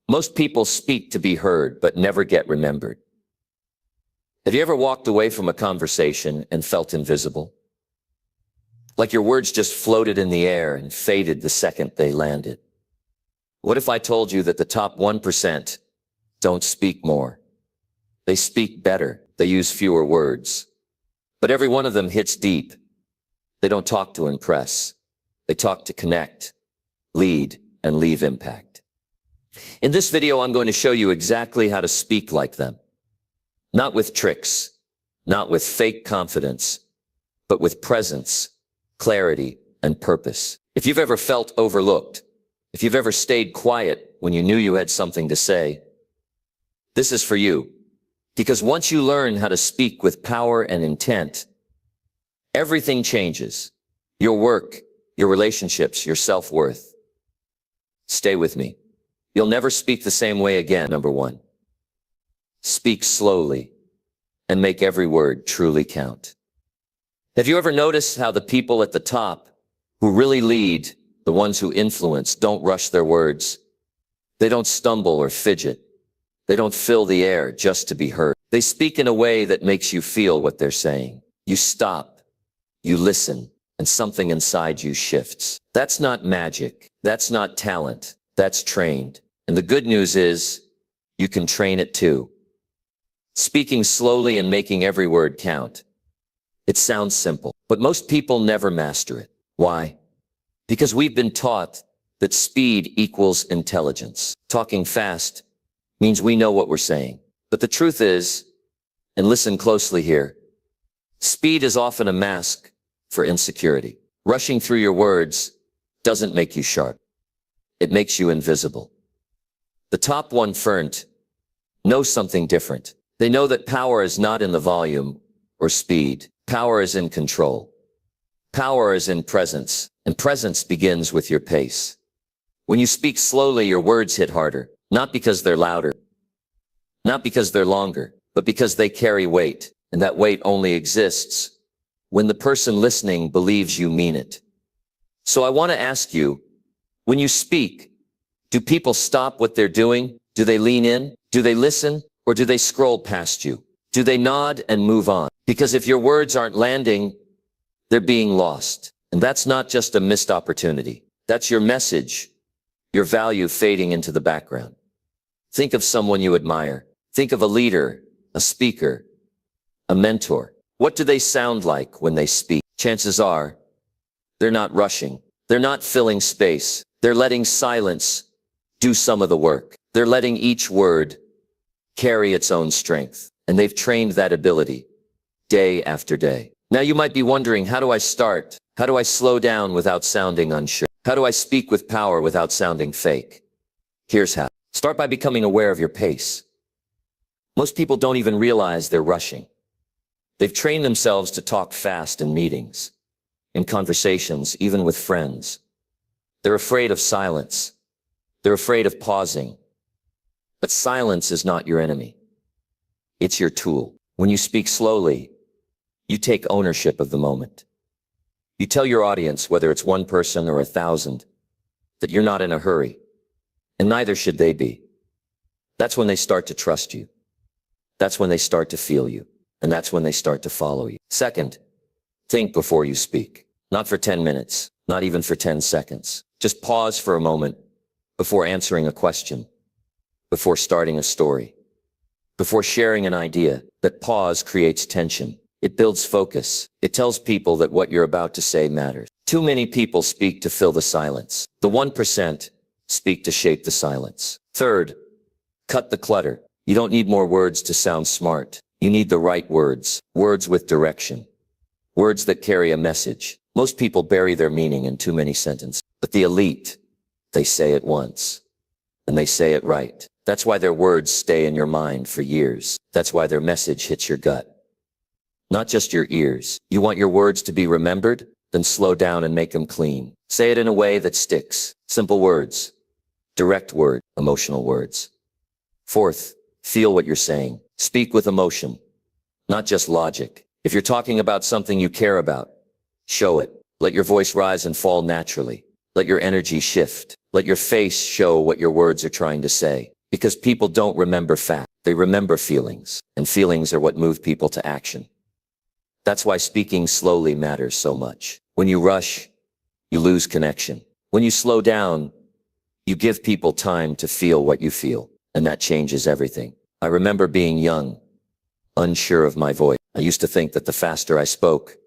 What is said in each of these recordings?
Most people speak to be heard, but never get remembered. Have you ever walked away from a conversation and felt invisible? Like your words just floated in the air and faded the second they landed. What if I told you that the top 1% don't speak more? They speak better. They use fewer words. But every one of them hits deep. They don't talk to impress. They talk to connect, lead, and leave impact. In this video, I'm going to show you exactly how to speak like them. Not with tricks, not with fake confidence, but with presence, clarity, and purpose. If you've ever felt overlooked, if you've ever stayed quiet when you knew you had something to say, this is for you. Because once you learn how to speak with power and intent, everything changes. Your work, your relationships, your self-worth. Stay with me. You'll never speak the same way again. Number 1. Speak slowly and make every word truly count. Have you ever noticed how the people at the top who really lead, the ones who influence, don't rush their words? They don't stumble or fidget. They don't fill the air just to be heard. They speak in a way that makes you feel what they're saying. You stop, you listen, and something inside you shifts. That's not magic. That's not talent. That's trained. And the good news is, you can train it too. Speaking slowly and making every word count. It sounds simple, but most people never master it. Why? Because we've been taught that speed equals intelligence. Talking fast means we know what we're saying. But the truth is, and listen closely here, speed is often a mask for insecurity. Rushing through your words doesn't make you sharp. It makes you invisible. The top 1% know something different. They know that power is not in the volume or speed. Power is in control. Power is in presence, and presence begins with your pace. When you speak slowly, your words hit harder, not because they're louder, not because they're longer, but because they carry weight, and that weight only exists when the person listening believes you mean it. So I want to ask you, when you speak, do people stop what they're doing? Do they lean in? Do they listen? Or do they scroll past you? Do they nod and move on? Because if your words aren't landing, they're being lost. And that's not just a missed opportunity. That's your message, your value fading into the background. Think of someone you admire. Think of a leader, a speaker, a mentor. What do they sound like when they speak? Chances are, they're not rushing. They're not filling space. They're letting silence do some of the work. They're letting each word carry its own strength. And they've trained that ability day after day. Now you might be wondering, how do I start? How do I slow down without sounding unsure? How do I speak with power without sounding fake? Here's how. Start by becoming aware of your pace. Most people don't even realize they're rushing. They've trained themselves to talk fast in meetings, in conversations, even with friends. They're afraid of silence. They're afraid of pausing. But silence is not your enemy. It's your tool. When you speak slowly, you take ownership of the moment. You tell your audience, whether it's 1 person or 1,000, that you're not in a hurry, and neither should they be. That's when they start to trust you. That's when they start to feel you, and that's when they start to follow you. Second, think before you speak. Not for 10 minutes, not even for 10 seconds. Just pause for a moment before answering a question, before starting a story, before sharing an idea. That pause creates tension. It builds focus. It tells people that what you're about to say matters. Too many people speak to fill the silence. The 1% speak to shape the silence. Third, cut the clutter. You don't need more words to sound smart. You need the right words. Words with direction. Words that carry a message. Most people bury their meaning in too many sentences. But the elite, they say it once, and they say it right. That's why their words stay in your mind for years. That's why their message hits your gut, not just your ears. You want your words to be remembered? Then slow down and make them clean. Say it in a way that sticks. Simple words, direct words, emotional words. Fourth, feel what you're saying. Speak with emotion, not just logic. If you're talking about something you care about, show it. Let your voice rise and fall naturally. Let your energy shift. Let your face show what your words are trying to say. Because people don't remember facts. They remember feelings. And feelings are what move people to action. That's why speaking slowly matters so much. When you rush, you lose connection. When you slow down, you give people time to feel what you feel. And that changes everything. I remember being young, unsure of my voice. I used to think that the faster I spoke,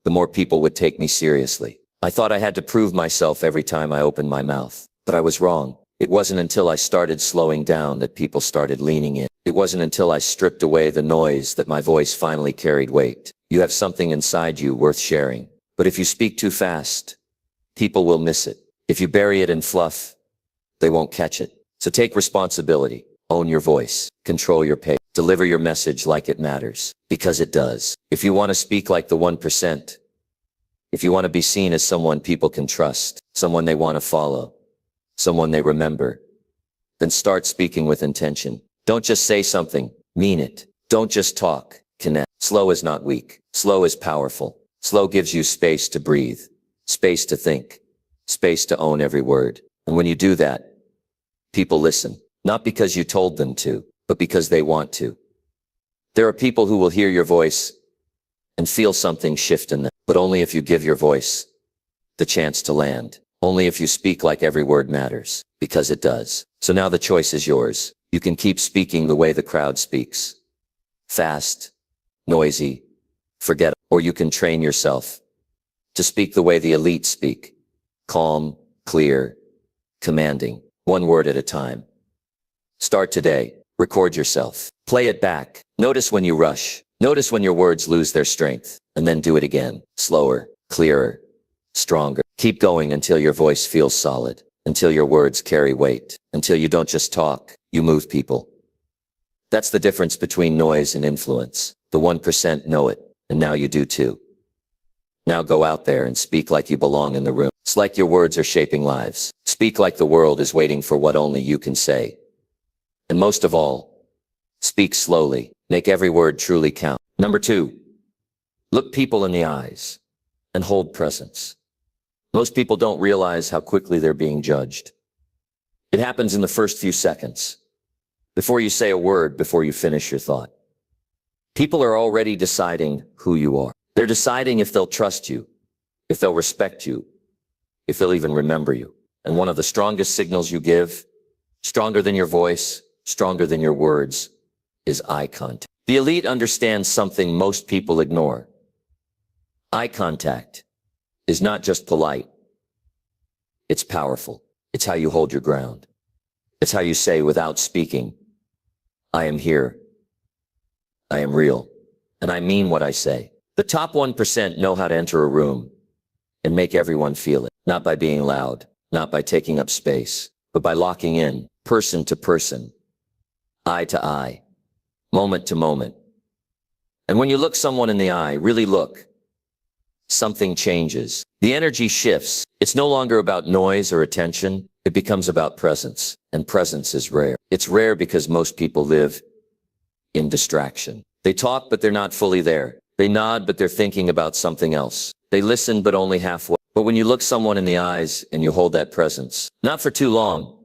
the more people would take me seriously. I thought I had to prove myself every time I opened my mouth. But I was wrong. It wasn't until I started slowing down that people started leaning in. It wasn't until I stripped away the noise that my voice finally carried weight. You have something inside you worth sharing. But if you speak too fast, people will miss it. If you bury it in fluff, they won't catch it. So take responsibility. Own your voice. Control your pace. Deliver your message like it matters. Because it does. If you want to speak like the 1%, if you want to be seen as someone people can trust, someone they want to follow, someone they remember, then start speaking with intention. Don't just say something, mean it. Don't just talk, connect. Slow is not weak. Slow is powerful. Slow gives you space to breathe, space to think, space to own every word. And when you do that, people listen, not because you told them to, but because they want to. There are people who will hear your voice and feel something shift in them, but only if you give your voice the chance to land. Only if you speak like every word matters, because it does. So now the choice is yours. You can keep speaking the way the crowd speaks. Fast, noisy, forget, or you can train yourself to speak the way the elite speak. Calm, clear, commanding, one word at a time. Start today. Record yourself. Play it back. Notice when you rush. Notice when your words lose their strength. And then do it again. Slower, clearer, stronger. Keep going until your voice feels solid. Until your words carry weight. Until you don't just talk, you move people. That's the difference between noise and influence. The 1% know it, and now you do too. Now go out there and speak like you belong in the room. It's like your words are shaping lives. Speak like the world is waiting for what only you can say. And most of all, speak slowly. Make every word truly count. Number 2, look people in the eyes and hold presence. Most people don't realize how quickly they're being judged. It happens in the first few seconds. Before you say a word, before you finish your thought. People are already deciding who you are. They're deciding if they'll trust you, if they'll respect you, if they'll even remember you. And one of the strongest signals you give, stronger than your voice, stronger than your words, is eye contact. The elite understands something most people ignore. Eye contact is not just polite. It's powerful. It's how you hold your ground. It's how you say without speaking, I am here. I am real. And I mean what I say. The top 1% know how to enter a room and make everyone feel it. Not by being loud, not by taking up space, but by locking in, person to person, eye to eye, moment to moment. And when you look someone in the eye, really look, something changes. The energy shifts. It's no longer about noise or attention. It becomes about presence. And presence is rare. It's rare because most people live in distraction. They talk, but they're not fully there. They nod, but they're thinking about something else. They listen, but only halfway. But when you look someone in the eyes and you hold that presence, not for too long,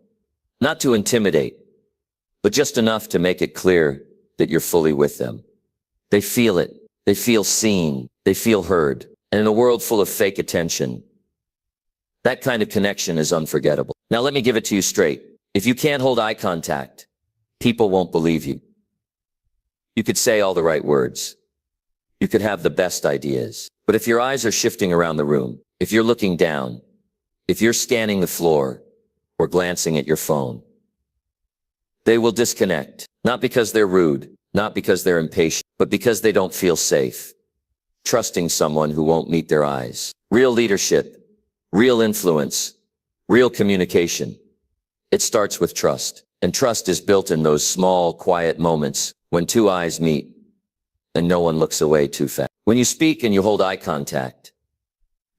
not to intimidate, but just enough to make it clear that you're fully with them. They feel it. They feel seen. They feel heard. And in a world full of fake attention, that kind of connection is unforgettable. Now let me give it to you straight. If you can't hold eye contact, people won't believe you. You could say all the right words. You could have the best ideas. But if your eyes are shifting around the room, if you're looking down, if you're scanning the floor or glancing at your phone, they will disconnect. Not because they're rude, not because they're impatient, but because they don't feel safe trusting someone who won't meet their eyes. Real leadership, real influence, real communication. It starts with trust. And trust is built in those small, quiet moments when two eyes meet and no one looks away too fast. When you speak and you hold eye contact,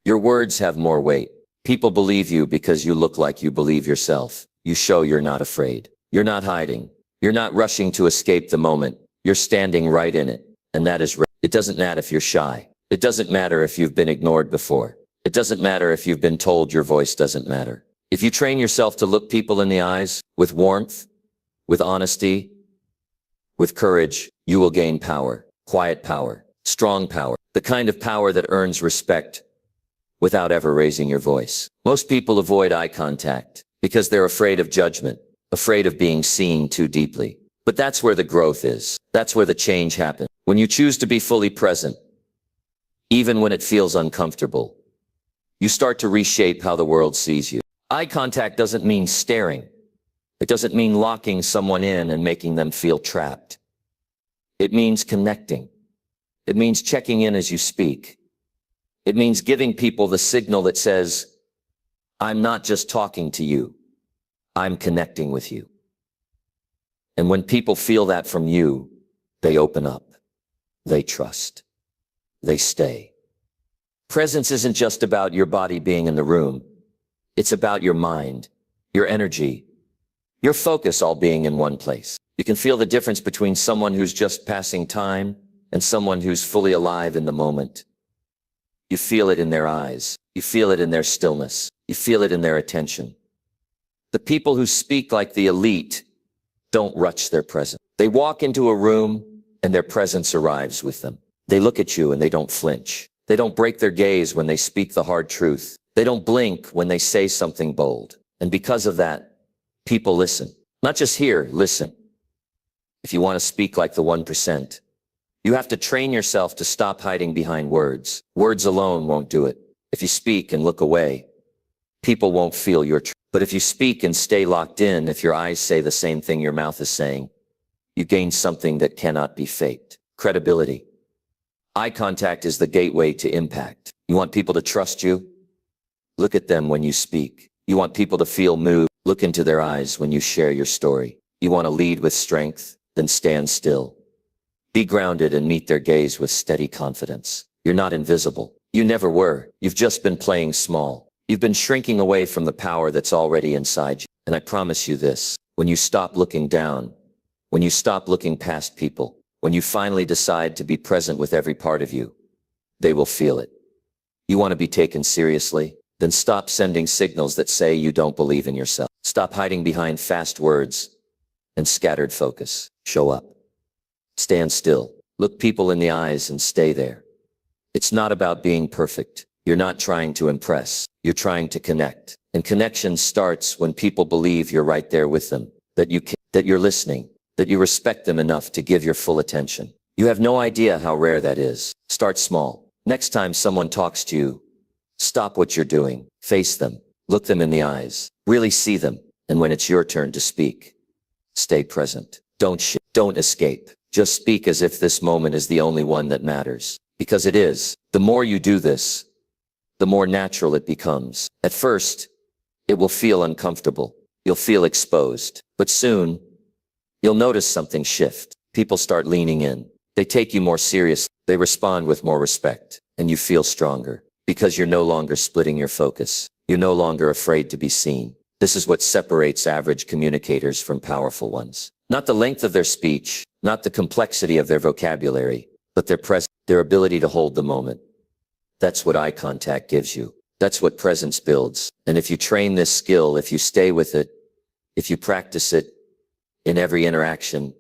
your words have more weight. People believe you because you look like you believe yourself. You show you're not afraid. You're not hiding. You're not rushing to escape the moment. You're standing right in it. And that is rare. It doesn't matter if you're shy. It doesn't matter if you've been ignored before. It doesn't matter if you've been told your voice doesn't matter. If you train yourself to look people in the eyes with warmth, with honesty, with courage, you will gain power, quiet power, strong power, the kind of power that earns respect without ever raising your voice. Most people avoid eye contact because they're afraid of judgment, afraid of being seen too deeply. But that's where the growth is. That's where the change happens. When you choose to be fully present, even when it feels uncomfortable, you start to reshape how the world sees you. Eye contact doesn't mean staring. It doesn't mean locking someone in and making them feel trapped. It means connecting. It means checking in as you speak. It means giving people the signal that says, I'm not just talking to you, I'm connecting with you. And when people feel that from you, they open up, they trust, they stay. Presence isn't just about your body being in the room. It's about your mind, your energy, your focus all being in one place. You can feel the difference between someone who's just passing time and someone who's fully alive in the moment. You feel it in their eyes. You feel it in their stillness. You feel it in their attention. The people who speak like the elite don't rush their presence. They walk into a room and their presence arrives with them. They look at you and they don't flinch. They don't break their gaze when they speak the hard truth. They don't blink when they say something bold. And because of that, people listen. Not just hear, listen. If you want to speak like the 1%, you have to train yourself to stop hiding behind words. Words alone won't do it. If you speak and look away, people won't feel your truth. But if you speak and stay locked in, if your eyes say the same thing your mouth is saying, you gain something that cannot be faked. Credibility. Eye contact is the gateway to impact. You want people to trust you? Look at them when you speak. You want people to feel moved? Look into their eyes when you share your story. You want to lead with strength? Then stand still. Be grounded and meet their gaze with steady confidence. You're not invisible. You never were. You've just been playing small. You've been shrinking away from the power that's already inside you. And I promise you this, when you stop looking down, when you stop looking past people, when you finally decide to be present with every part of you, they will feel it. You want to be taken seriously? Then stop sending signals that say you don't believe in yourself. Stop hiding behind fast words and scattered focus. Show up. Stand still. Look people in the eyes and stay there. It's not about being perfect. You're not trying to impress. You're trying to connect. And connection starts when people believe you're right there with them, that you're listening, that you respect them enough to give your full attention. You have no idea how rare that is. Start small. Next time someone talks to you, stop what you're doing. Face them. Look them in the eyes. Really see them. And when it's your turn to speak, stay present. Don't escape. Just speak as if this moment is the only one that matters. Because it is. The more you do this, the more natural it becomes. At first, it will feel uncomfortable. You'll feel exposed. But soon, you'll notice something shift. People start leaning in. They take you more seriously. They respond with more respect. And you feel stronger. Because you're no longer splitting your focus. You're no longer afraid to be seen. This is what separates average communicators from powerful ones. Not the length of their speech, not the complexity of their vocabulary, but their ability to hold the moment. That's what eye contact gives you. That's what presence builds. And if you train this skill, if you stay with it, if you practice it in every interaction,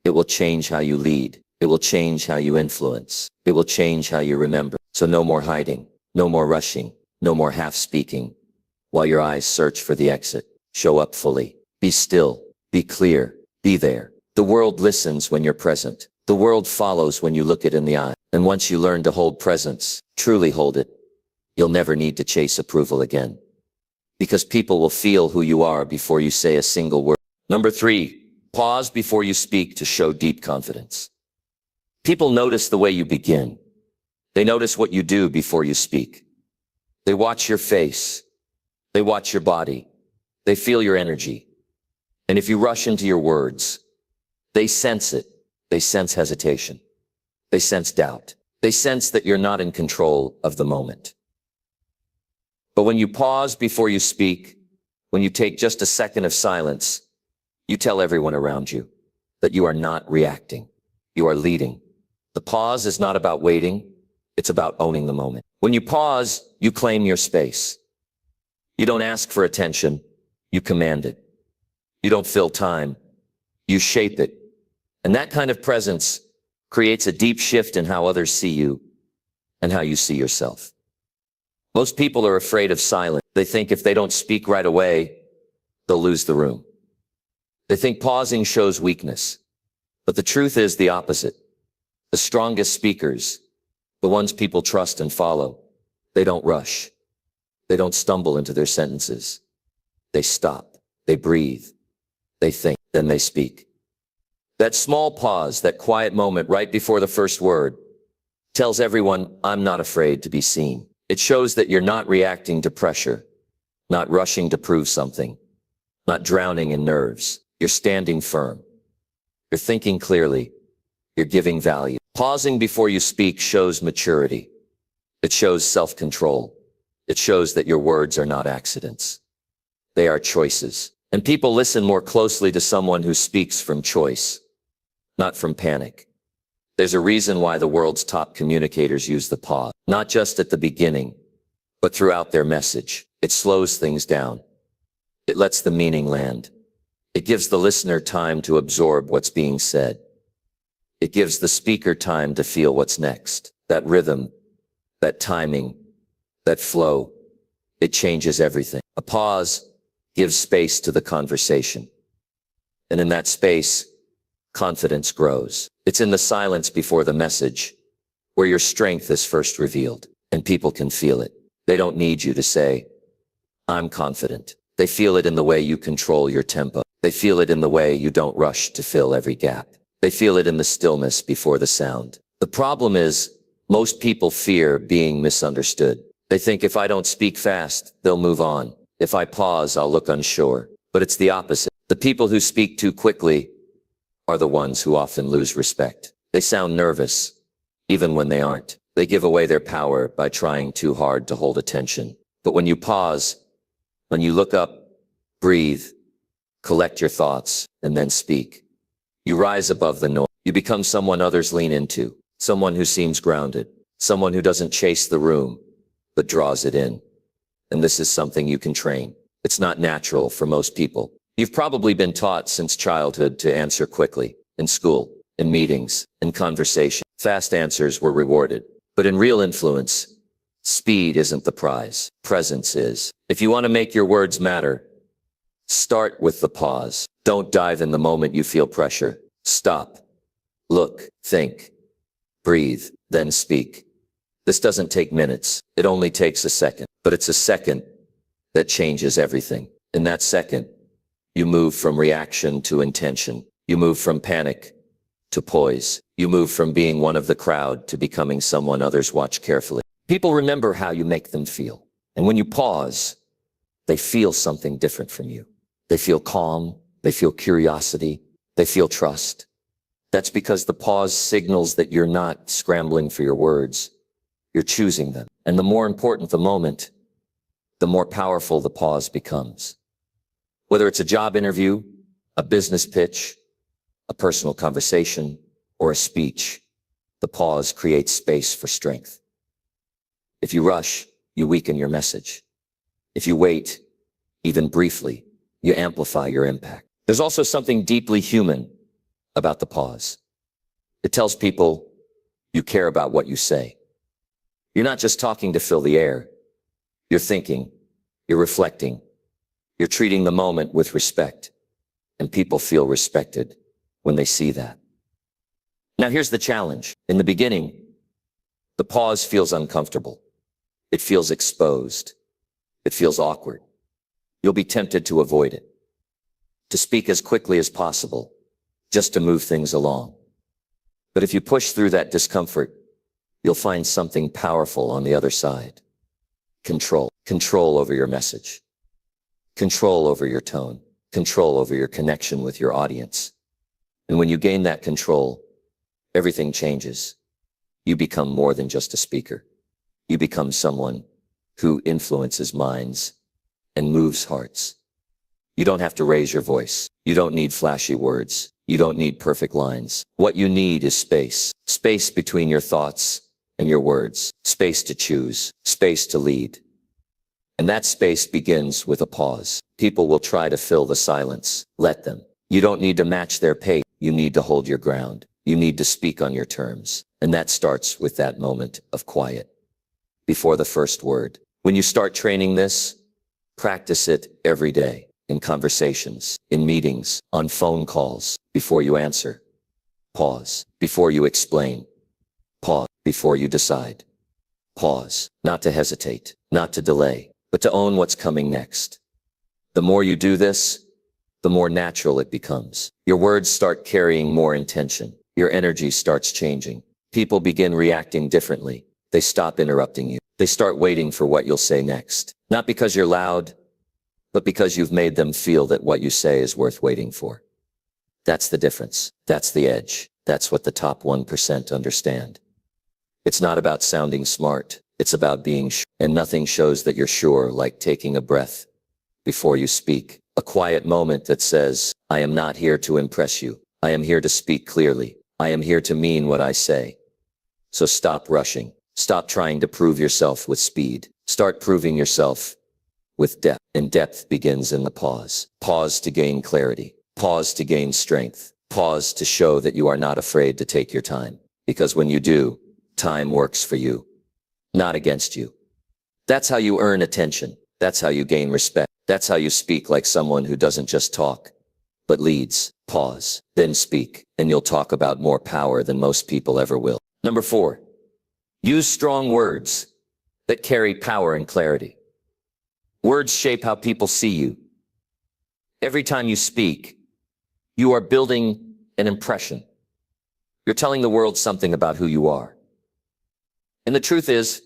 it will change how you lead. It will change how you influence. It will change how you remember. So no more hiding, no more rushing, no more half speaking. While your eyes search for the exit, show up fully. Be still, be clear, be there. The world listens when you're present. The world follows when you look it in the eye. And once you learn to hold presence, truly hold it, you'll never need to chase approval again. Because people will feel who you are before you say a single word. Number 3, pause before you speak to show deep confidence. People notice the way you begin. They notice what you do before you speak. They watch your face. They watch your body. They feel your energy. And if you rush into your words, they sense it. They sense hesitation. They sense doubt. They sense that you're not in control of the moment. But when you pause before you speak, when you take just a second of silence, you tell everyone around you that you are not reacting. You are leading. The pause is not about waiting. It's about owning the moment. When you pause, you claim your space. You don't ask for attention, you command it. You don't fill time, you shape it. And that kind of presence creates a deep shift in how others see you and how you see yourself. Most people are afraid of silence. They think if they don't speak right away, they'll lose the room. They think pausing shows weakness. But the truth is the opposite. The strongest speakers, the ones people trust and follow, they don't rush. They don't stumble into their sentences. They stop. They breathe. They think. Then they speak. That small pause, that quiet moment right before the first word, tells everyone, I'm not afraid to be seen. It shows that you're not reacting to pressure, not rushing to prove something, not drowning in nerves. You're standing firm. You're thinking clearly. You're giving value. Pausing before you speak shows maturity. It shows self-control. It shows that your words are not accidents. They are choices. And people listen more closely to someone who speaks from choice, not from panic. There's a reason why the world's top communicators use the pause, not just at the beginning, but throughout their message. It slows things down. It lets the meaning land. It gives the listener time to absorb what's being said. It gives the speaker time to feel what's next. That rhythm, that timing, that flow, it changes everything. A pause gives space to the conversation. And in that space, confidence grows. It's in the silence before the message where your strength is first revealed, and people can feel it. They don't need you to say, I'm confident. They feel it in the way you control your tempo. They feel it in the way you don't rush to fill every gap. They feel it in the stillness before the sound. The problem is, most people fear being misunderstood. They think if I don't speak fast, they'll move on. If I pause, I'll look unsure. But it's the opposite. The people who speak too quickly are the ones who often lose respect. They sound nervous, even when they aren't. They give away their power by trying too hard to hold attention. But when you pause, when you look up, breathe, collect your thoughts, and then speak, you rise above the noise. You become someone others lean into, someone who seems grounded, someone who doesn't chase the room, but draws it in. And this is something you can train. It's not natural for most people. You've probably been taught since childhood to answer quickly, in school, in meetings, in conversation. Fast answers were rewarded. But in real influence, speed isn't the prize. Presence is. If you want to make your words matter, start with the pause. Don't dive in the moment you feel pressure. Stop. Look. Think. Breathe. Then speak. This doesn't take minutes. It only takes a second. But it's a second that changes everything. In that second, you move from reaction to intention. You move from panic to poise. You move from being one of the crowd to becoming someone others watch carefully. People remember how you make them feel. And when you pause, they feel something different from you. They feel calm. They feel curiosity. They feel trust. That's because the pause signals that you're not scrambling for your words. You're choosing them. And the more important the moment, the more powerful the pause becomes. Whether it's a job interview, a business pitch, a personal conversation, or a speech, the pause creates space for strength. If you rush, you weaken your message. If you wait, even briefly, you amplify your impact. There's also something deeply human about the pause. It tells people you care about what you say. You're not just talking to fill the air. You're thinking, you're reflecting, you're treating the moment with respect, and people feel respected when they see that. Now here's the challenge. In the beginning, the pause feels uncomfortable. It feels exposed. It feels awkward. You'll be tempted to avoid it, to speak as quickly as possible, just to move things along. But if you push through that discomfort, you'll find something powerful on the other side. Control. Control over your message. Control over your tone. Control over your connection with your audience. And when you gain that control, everything changes. You become more than just a speaker. You become someone who influences minds and moves hearts. You don't have to raise your voice. You don't need flashy words. You don't need perfect lines. What you need is space. Space between your thoughts and your words. Space to choose. Space to lead. And that space begins with a pause. People will try to fill the silence. Let them. You don't need to match their pace. You need to hold your ground. You need to speak on your terms. And that starts with that moment of quiet before the first word. When you start training this, practice it every day, in conversations, in meetings, on phone calls, before you answer. Pause. Before you explain. Pause. Before you decide. Pause. Not to hesitate, not to delay, but to own what's coming next. The more you do this, the more natural it becomes. Your words start carrying more intention. Your energy starts changing. People begin reacting differently. They stop interrupting you. They start waiting for what you'll say next. Not because you're loud, but because you've made them feel that what you say is worth waiting for. That's the difference. That's the edge. That's what the top 1% understand. It's not about sounding smart. It's about being sure. And nothing shows that you're sure like taking a breath before you speak. A quiet moment that says, I am not here to impress you. I am here to speak clearly. I am here to mean what I say. So stop rushing. Stop trying to prove yourself with speed. Start proving yourself with depth. And depth begins in the pause. Pause to gain clarity. Pause to gain strength. Pause to show that you are not afraid to take your time. Because when you do, time works for you, not against you. That's how you earn attention. That's how you gain respect. That's how you speak like someone who doesn't just talk, but leads. Pause, then speak, and you'll talk about more power than most people ever will. Number 4, use strong words that carry power and clarity. Words shape how people see you. Every time you speak, you are building an impression. You're telling the world something about who you are. And the truth is,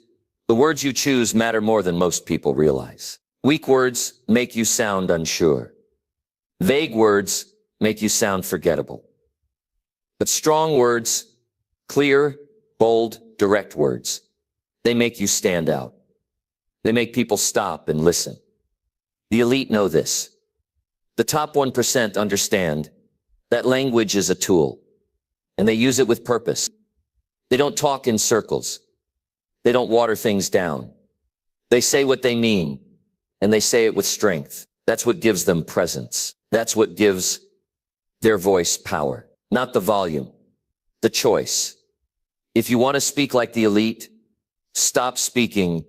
the words you choose matter more than most people realize. Weak words make you sound unsure. Vague words make you sound forgettable. But strong words, clear, bold, direct words, they make you stand out. They make people stop and listen. The elite know this. The top 1% understand that language is a tool, and they use it with purpose. They don't talk in circles. They don't water things down. They say what they mean, and they say it with strength. That's what gives them presence. That's what gives their voice power, not the volume, the choice. If you want to speak like the elite, stop speaking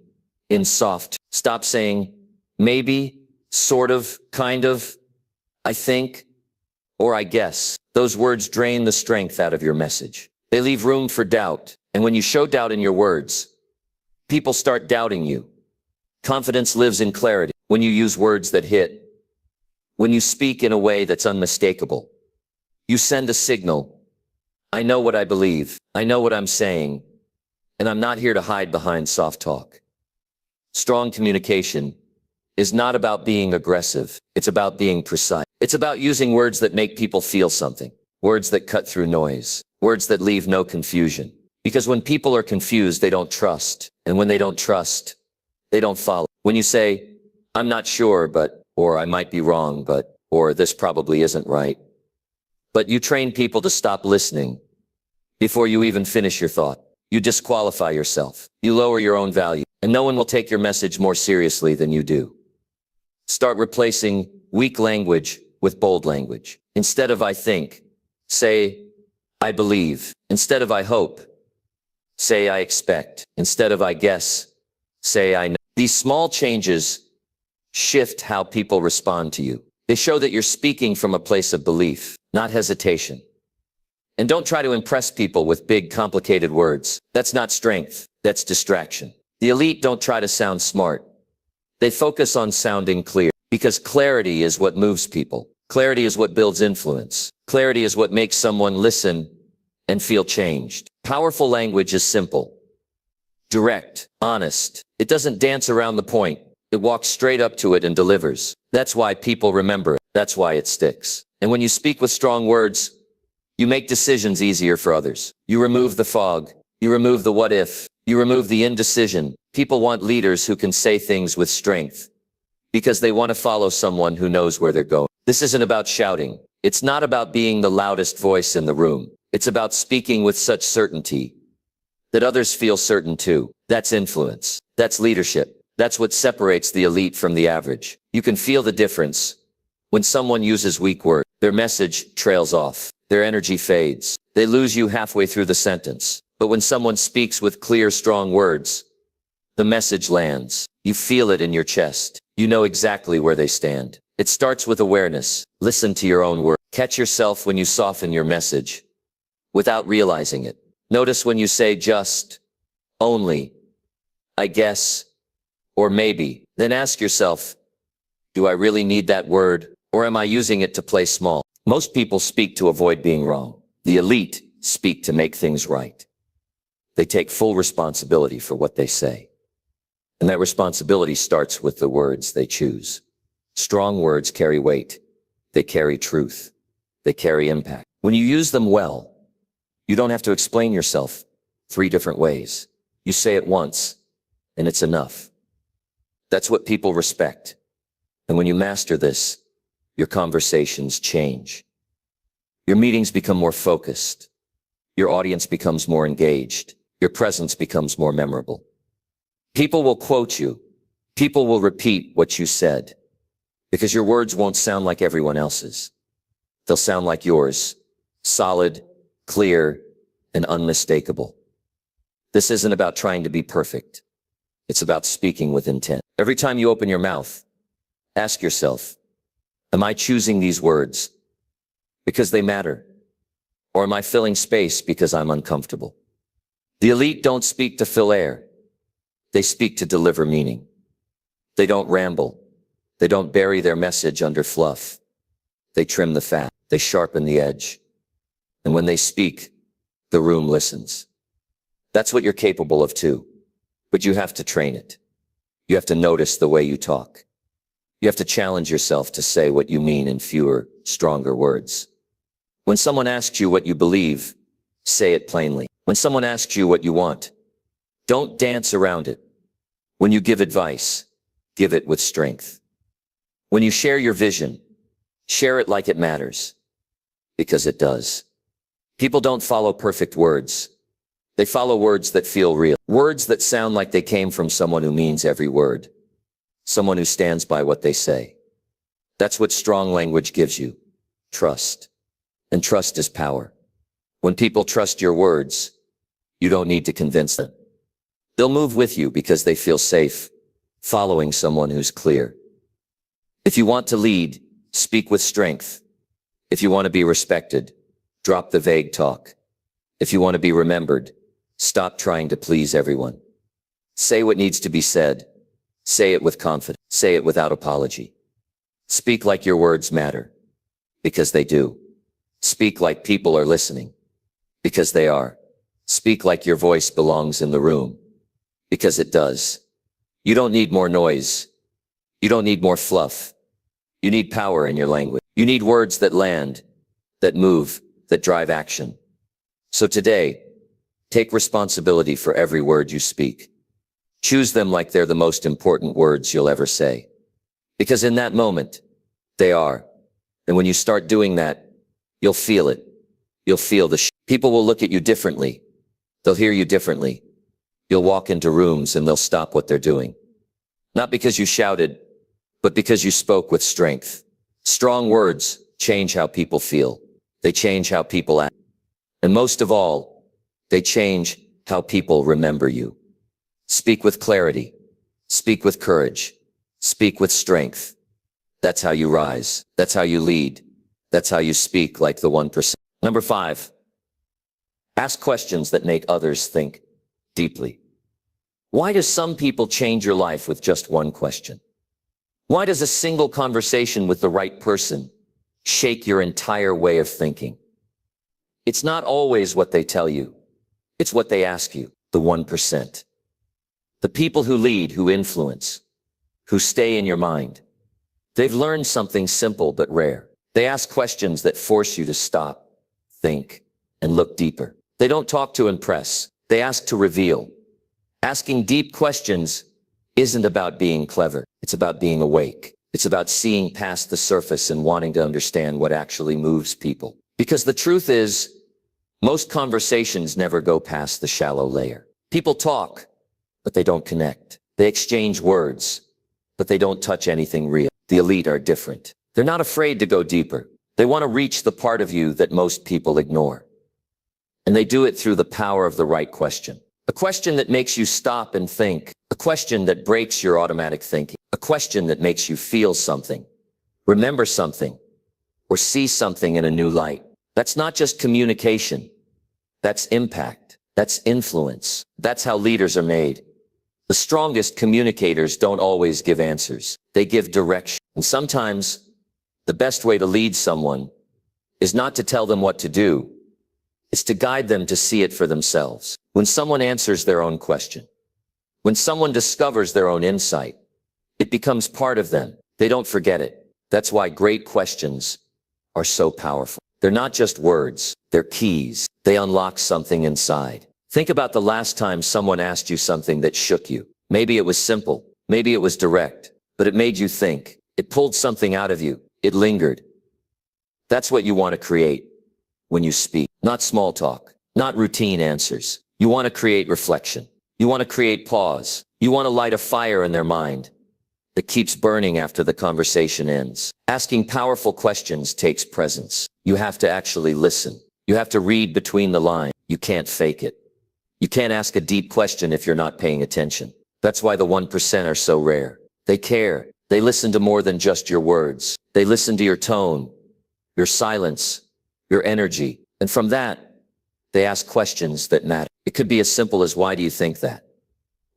in soft. Stop saying maybe, sort of, kind of, I think, or I guess. Those words drain the strength out of your message. They leave room for doubt. And when you show doubt in your words, people start doubting you. Confidence lives in clarity. When you use words that hit, when you speak in a way that's unmistakable, you send a signal. I know what I believe. I know what I'm saying. And I'm not here to hide behind soft talk. Strong communication is not about being aggressive. It's about being precise. It's about using words that make people feel something. Words that cut through noise. Words that leave no confusion. Because when people are confused, they don't trust. And when they don't trust, they don't follow. When you say, I'm not sure, but, or I might be wrong, but, or this probably isn't right. But you train people to stop listening before you even finish your thought. You disqualify yourself. You lower your own value. And no one will take your message more seriously than you do. Start replacing weak language with bold language. Instead of I think, say I believe. Instead of I hope, say I expect. Instead of I guess, say I know. These small changes shift how people respond to you. They show that you're speaking from a place of belief, not hesitation. And don't try to impress people with big, complicated words. That's not strength. That's distraction. The elite don't try to sound smart. They focus on sounding clear, because clarity is what moves people. Clarity is what builds influence. Clarity is what makes someone listen and feel changed. Powerful language is simple, direct, honest. It doesn't dance around the point. It walks straight up to it and delivers. That's why people remember it. That's why it sticks. And when you speak with strong words, you make decisions easier for others. You remove the fog. You remove the what if. You remove the indecision. People want leaders who can say things with strength because they want to follow someone who knows where they're going. This isn't about shouting. It's not about being the loudest voice in the room. It's about speaking with such certainty that others feel certain too. That's influence. That's leadership. That's what separates the elite from the average. You can feel the difference. When someone uses weak words, their message trails off. Their energy fades. They lose you halfway through the sentence. But when someone speaks with clear, strong words, the message lands. You feel it in your chest. You know exactly where they stand. It starts with awareness. Listen to your own words. Catch yourself when you soften your message without realizing it. Notice when you say just, only, I guess, or maybe. Then ask yourself, do I really need that word, or am I using it to play small? Most people speak to avoid being wrong. The elite speak to make things right. They take full responsibility for what they say. And that responsibility starts with the words they choose. Strong words carry weight. They carry truth. They carry impact. When you use them well, you don't have to explain yourself 3 different ways. You say it once, and it's enough. That's what people respect. And when you master this, your conversations change. Your meetings become more focused. Your audience becomes more engaged. Your presence becomes more memorable. People will quote you. People will repeat what you said, because your words won't sound like everyone else's. They'll sound like yours, solid, clear, and unmistakable. This isn't about trying to be perfect. It's about speaking with intent. Every time you open your mouth, ask yourself, am I choosing these words because they matter? Or am I filling space because I'm uncomfortable? The elite don't speak to fill air. They speak to deliver meaning. They don't ramble. They don't bury their message under fluff. They trim the fat. They sharpen the edge. And when they speak, the room listens. That's what you're capable of too. But you have to train it. You have to notice the way you talk. You have to challenge yourself to say what you mean in fewer, stronger words. When someone asks you what you believe, say it plainly. When someone asks you what you want, don't dance around it. When you give advice, give it with strength. When you share your vision, share it like it matters. Because it does. People don't follow perfect words. They follow words that feel real. Words that sound like they came from someone who means every word. Someone who stands by what they say. That's what strong language gives you. Trust. And trust is power. When people trust your words, you don't need to convince them. They'll move with you because they feel safe, following someone who's clear. If you want to lead, speak with strength. If you want to be respected, drop the vague talk. If you want to be remembered, stop trying to please everyone. Say what needs to be said. Say it with confidence. Say it without apology. Speak like your words matter, because they do. Speak like people are listening, because they are. Speak like your voice belongs in the room, because it does. You don't need more noise. You don't need more fluff. You need power in your language. You need words that land, that move, that drive action. So today, take responsibility for every word you speak. Choose them like they're the most important words you'll ever say. Because in that moment, they are. And when you start doing that, you'll feel it. You'll feel people will look at you differently. They'll hear you differently. You'll walk into rooms and they'll stop what they're doing. Not because you shouted, but because you spoke with strength. Strong words change how people feel. They change how people act. And most of all, they change how people remember you. Speak with clarity. Speak with courage. Speak with strength. That's how you rise. That's how you lead. That's how you speak like the 1%. Number 5, ask questions that make others think deeply. Why do some people change your life with just one question? Why does a single conversation with the right person shake your entire way of thinking? It's not always what they tell you. It's what they ask you, the 1%. The people who lead, who influence, who stay in your mind. They've learned something simple but rare. They ask questions that force you to stop, think, and look deeper. They don't talk to impress. They ask to reveal. Asking deep questions isn't about being clever. It's about being awake. It's about seeing past the surface and wanting to understand what actually moves people. Because the truth is, most conversations never go past the shallow layer. People talk, but they don't connect. They exchange words, but they don't touch anything real. The elite are different. They're not afraid to go deeper. They want to reach the part of you that most people ignore. And they do it through the power of the right question. A question that makes you stop and think. A question that breaks your automatic thinking. A question that makes you feel something, remember something, or see something in a new light. That's not just communication. That's impact. That's influence. That's how leaders are made. The strongest communicators don't always give answers. They give direction. And sometimes the best way to lead someone is not to tell them what to do. It's to guide them to see it for themselves. When someone answers their own question, when someone discovers their own insight, it becomes part of them. They don't forget it. That's why great questions are so powerful. They're not just words. They're keys. They unlock something inside. Think about the last time someone asked you something that shook you. Maybe it was simple. Maybe it was direct. But it made you think. It pulled something out of you. It lingered. That's what you want to create when you speak. Not small talk. Not routine answers. You want to create reflection. You want to create pause. You want to light a fire in their mind that keeps burning after the conversation ends. Asking powerful questions takes presence. You have to actually listen. You have to read between the lines. You can't fake it. You can't ask a deep question if you're not paying attention. That's why the 1% are so rare. They care. They listen to more than just your words. They listen to your tone, your silence, your energy. And from that, they ask questions that matter. It could be as simple as, why do you think that?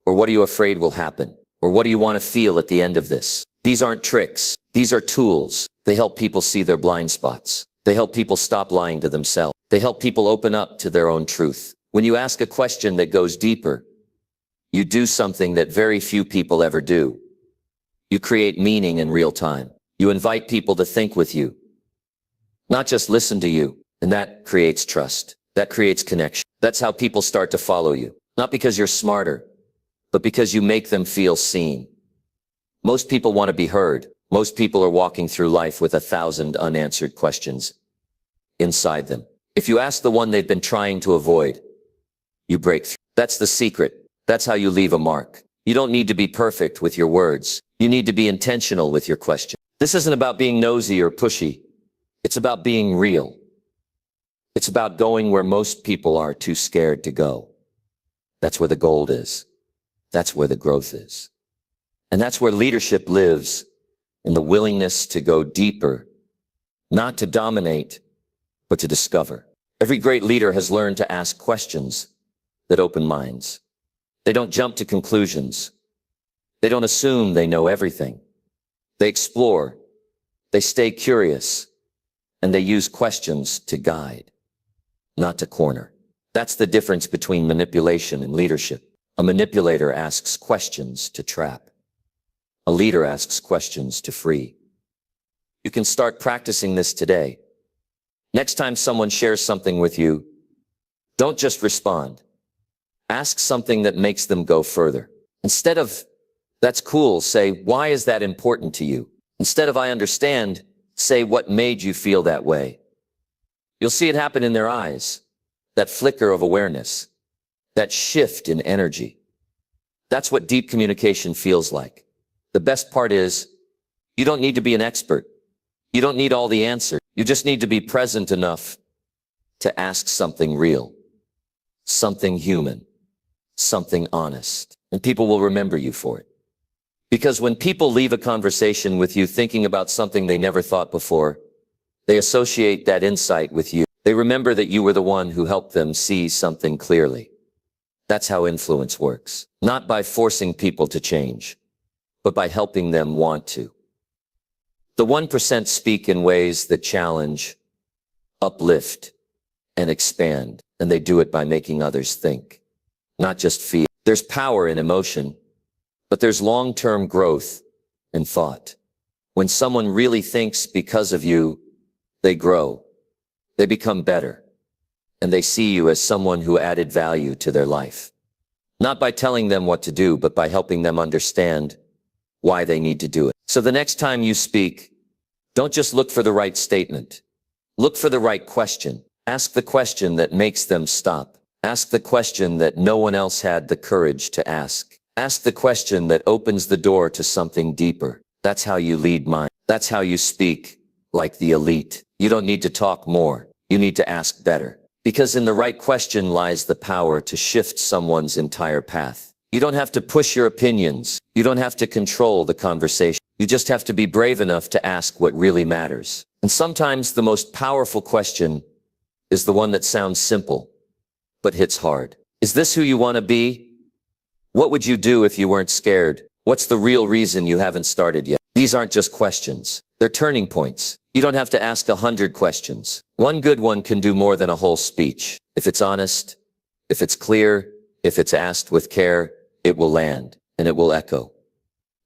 Or what are you afraid will happen? Or what do you want to feel at the end of this? These aren't tricks. These are tools. They help people see their blind spots. They help people stop lying to themselves. They help people open up to their own truth. When you ask a question that goes deeper, you do something that very few people ever do. You create meaning in real time. You invite people to think with you, not just listen to you. And that creates trust. That creates connection. That's how people start to follow you. Not because you're smarter, but because you make them feel seen. Most people want to be heard. Most people are walking through life with 1,000 unanswered questions inside them. If you ask the one they've been trying to avoid, you break through. That's the secret. That's how you leave a mark. You don't need to be perfect with your words. You need to be intentional with your question. This isn't about being nosy or pushy. It's about being real. It's about going where most people are too scared to go. That's where the gold is. That's where the growth is. And that's where leadership lives, in the willingness to go deeper, not to dominate, but to discover. Every great leader has learned to ask questions that open minds. They don't jump to conclusions. They don't assume they know everything. They explore. They stay curious. And they use questions to guide, not to corner. That's the difference between manipulation and leadership. A manipulator asks questions to trap. A leader asks questions to free. You can start practicing this today. Next time someone shares something with you, don't just respond. Ask something that makes them go further. Instead of, that's cool, say, why is that important to you? Instead of, I understand, say, what made you feel that way? You'll see it happen in their eyes. That flicker of awareness. That shift in energy. That's what deep communication feels like. The best part is, you don't need to be an expert. You don't need all the answers. You just need to be present enough to ask something real, something human, something honest. And people will remember you for it. Because when people leave a conversation with you thinking about something they never thought before, they associate that insight with you. They remember that you were the one who helped them see something clearly. That's how influence works. Not by forcing people to change, but by helping them want to. The 1% speak in ways that challenge, uplift, and expand, and they do it by making others think, not just feel. There's power in emotion, but there's long-term growth in thought. When someone really thinks because of you, they grow, they become better, and they see you as someone who added value to their life. Not by telling them what to do, but by helping them understand why they need to do it. So the next time you speak, don't just look for the right statement. Look for the right question. Ask the question that makes them stop. Ask the question that no one else had the courage to ask. Ask the question that opens the door to something deeper. That's how you lead minds. That's how you speak like the elite. You don't need to talk more. You need to ask better. Because in the right question lies the power to shift someone's entire path. You don't have to push your opinions. You don't have to control the conversation. You just have to be brave enough to ask what really matters. And sometimes the most powerful question is the one that sounds simple, but hits hard. Is this who you want to be? What would you do if you weren't scared? What's the real reason you haven't started yet? These aren't just questions. They're turning points. You don't have to ask 100 questions. One good one can do more than a whole speech. If it's honest, if it's clear, if it's asked with care, it will land and it will echo.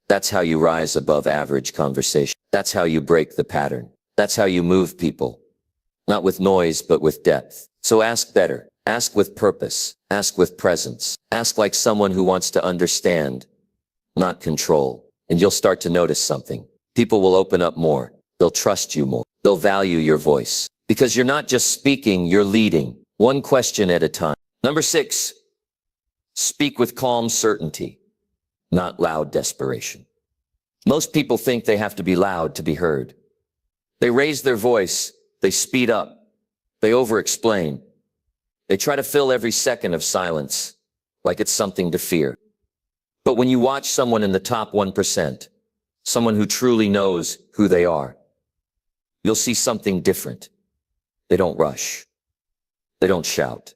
That's how you rise above average conversation. That's how you break the pattern. That's how you move people. Not with noise, but with depth. So ask better. Ask with purpose. Ask with presence. Ask like someone who wants to understand, not control. And you'll start to notice something. People will open up more. They'll trust you more. They'll value your voice. Because you're not just speaking, you're leading. One question at a time. Number 6, speak with calm certainty, not loud desperation. Most people think they have to be loud to be heard. They raise their voice. They speed up. They over-explain. They try to fill every second of silence like it's something to fear. But when you watch someone in the top 1%, someone who truly knows who they are, you'll see something different. They don't rush. They don't shout.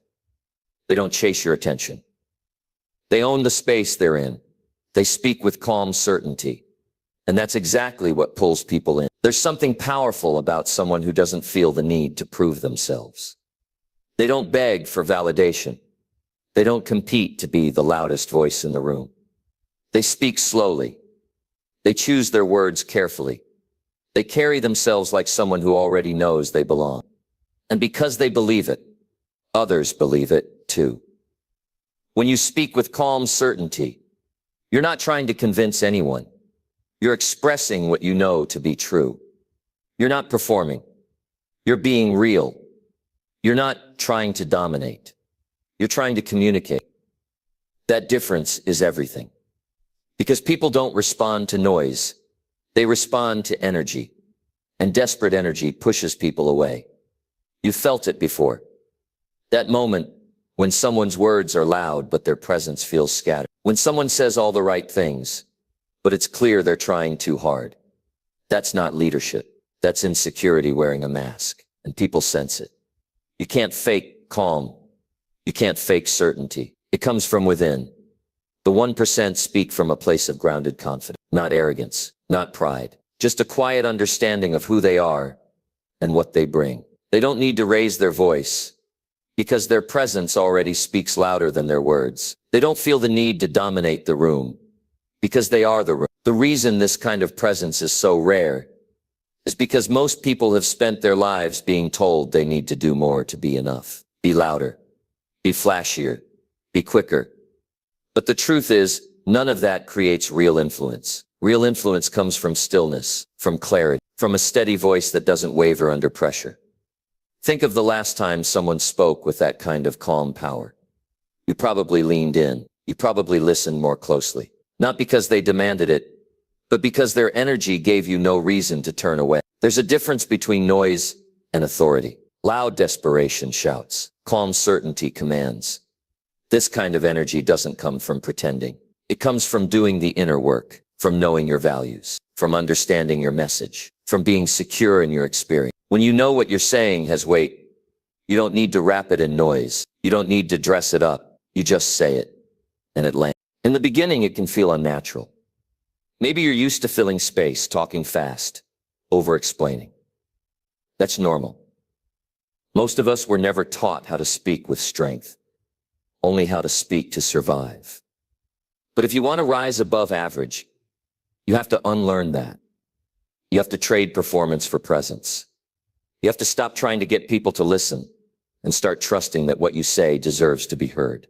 They don't chase your attention. They own the space they're in. They speak with calm certainty. And that's exactly what pulls people in. There's something powerful about someone who doesn't feel the need to prove themselves. They don't beg for validation. They don't compete to be the loudest voice in the room. They speak slowly. They choose their words carefully. They carry themselves like someone who already knows they belong. And because they believe it, others believe it too. When you speak with calm certainty, you're not trying to convince anyone. You're expressing what you know to be true. You're not performing. You're being real. You're not trying to dominate. You're trying to communicate. That difference is everything. Because people don't respond to noise. They respond to energy. And desperate energy pushes people away. You've felt it before. That moment when someone's words are loud, but their presence feels scattered. When someone says all the right things, but it's clear they're trying too hard. That's not leadership. That's insecurity wearing a mask. And people sense it. You can't fake calm. You can't fake certainty. It comes from within. The 1% speak from a place of grounded confidence, not arrogance, not pride, just a quiet understanding of who they are and what they bring. They don't need to raise their voice because their presence already speaks louder than their words. They don't feel the need to dominate the room because they are the room. The reason this kind of presence is so rare is because most people have spent their lives being told they need to do more to be enough. Be louder, be flashier, be quicker. But the truth is, none of that creates real influence. Real influence comes from stillness, from clarity, from a steady voice that doesn't waver under pressure. Think of the last time someone spoke with that kind of calm power. You probably leaned in. You probably listened more closely. Not because they demanded it, but because their energy gave you no reason to turn away. There's a difference between noise and authority. Loud desperation shouts. Calm certainty commands. This kind of energy doesn't come from pretending. It comes from doing the inner work, from knowing your values, from understanding your message, from being secure in your experience. When you know what you're saying has weight, you don't need to wrap it in noise. You don't need to dress it up. You just say it, and it lands. In the beginning, it can feel unnatural. Maybe you're used to filling space, talking fast, over-explaining. That's normal. Most of us were never taught how to speak with strength, only how to speak to survive. But if you want to rise above average, you have to unlearn that. You have to trade performance for presence. You have to stop trying to get people to listen and start trusting that what you say deserves to be heard.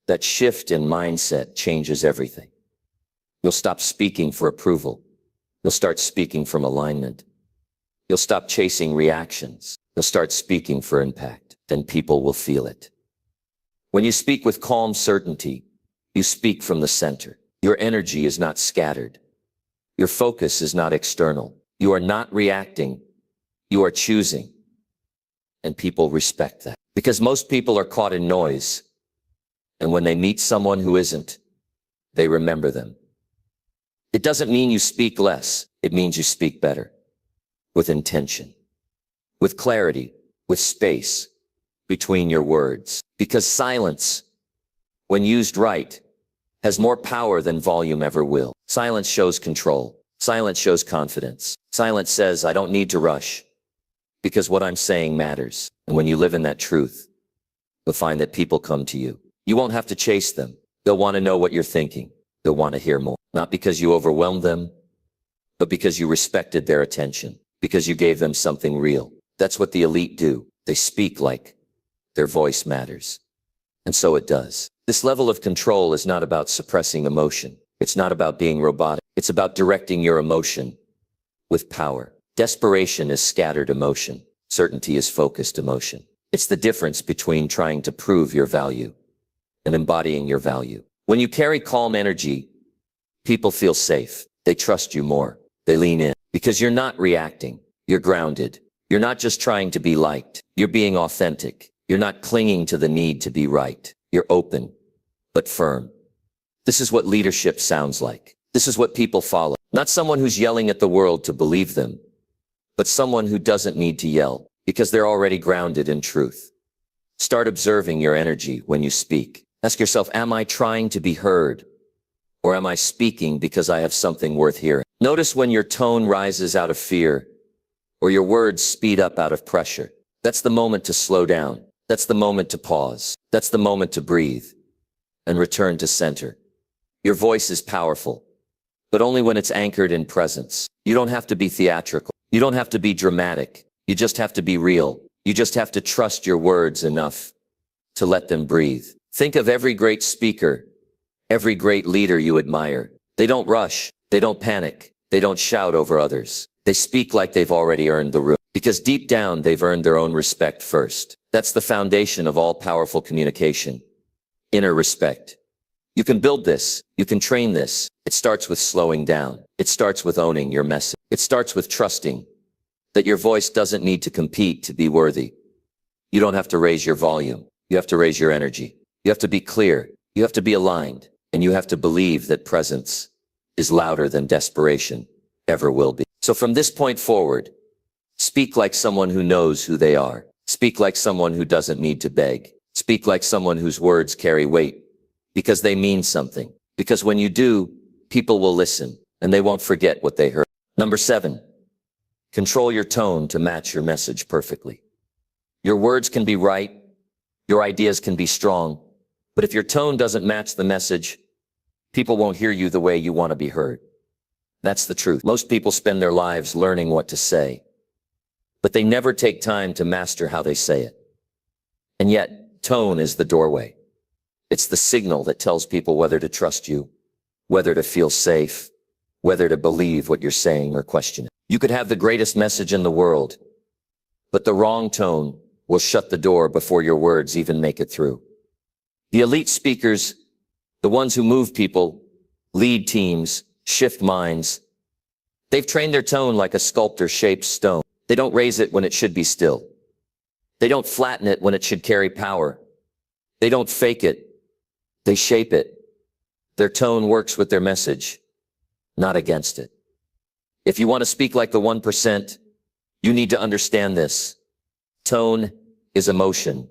That shift in mindset changes everything. You'll stop speaking for approval. You'll start speaking from alignment. You'll stop chasing reactions. You'll start speaking for impact. Then people will feel it. When you speak with calm certainty, You speak from the center. Your energy is not scattered. Your focus is not external. You are not reacting. You are choosing. And people respect that. Because most people are caught in noise. And when they meet someone who isn't, they remember them. It doesn't mean you speak less. It means you speak better. With intention. With clarity. With space between your words. Because silence, when used right, has more power than volume ever will. Silence shows control. Silence shows confidence. Silence says, I don't need to rush, because what I'm saying matters. And when you live in that truth, you'll find that people come to you. You won't have to chase them. They'll want to know what you're thinking. They'll want to hear more. Not because you overwhelmed them, but because you respected their attention, because you gave them something real. That's what the elite do. They speak like their voice matters. And so it does. This level of control is not about suppressing emotion. It's not about being robotic. It's about directing your emotion with power. Desperation is scattered emotion. Certainty is focused emotion. It's the difference between trying to prove your value and embodying your value. When you carry calm energy, people feel safe. They trust you more. They lean in because you're not reacting. You're grounded. You're not just trying to be liked. You're being authentic. You're not clinging to the need to be right. You're open, but firm. This is what leadership sounds like. This is what people follow. Not someone who's yelling at the world to believe them, but someone who doesn't need to yell because they're already grounded in truth. Start observing your energy when you speak. Ask yourself, am I trying to be heard? Or am I speaking because I have something worth hearing? Notice when your tone rises out of fear or your words speed up out of pressure. That's the moment to slow down. That's the moment to pause. That's the moment to breathe and return to center. Your voice is powerful, but only when it's anchored in presence. You don't have to be theatrical. You don't have to be dramatic. You just have to be real. You just have to trust your words enough to let them breathe. Think of every great speaker, every great leader you admire. They don't rush. They don't panic. They don't shout over others. They speak like they've already earned the room. Because deep down, they've earned their own respect first. That's the foundation of all powerful communication. Inner respect. You can build this. You can train this. It starts with slowing down. It starts with owning your message. It starts with trusting that your voice doesn't need to compete to be worthy. You don't have to raise your volume. You have to raise your energy. You have to be clear. You have to be aligned. And you have to believe that presence is louder than desperation ever will be. So from this point forward, speak like someone who knows who they are. Speak like someone who doesn't need to beg. Speak like someone whose words carry weight because they mean something. Because when you do, people will listen and they won't forget what they heard. Number 7, control your tone to match your message perfectly. Your words can be right. Your ideas can be strong. But if your tone doesn't match the message, people won't hear you the way you want to be heard. That's the truth. Most people spend their lives learning what to say, but they never take time to master how they say it. And yet, tone is the doorway. It's the signal that tells people whether to trust you, whether to feel safe, whether to believe what you're saying or question it. You could have the greatest message in the world, but the wrong tone will shut the door before your words even make it through. The elite speakers, the ones who move people, lead teams, shift minds, they've trained their tone like a sculptor shapes stone. They don't raise it when it should be still. They don't flatten it when it should carry power. They don't fake it. They shape it. Their tone works with their message, not against it. If you want to speak like the 1%, you need to understand this. Tone is emotion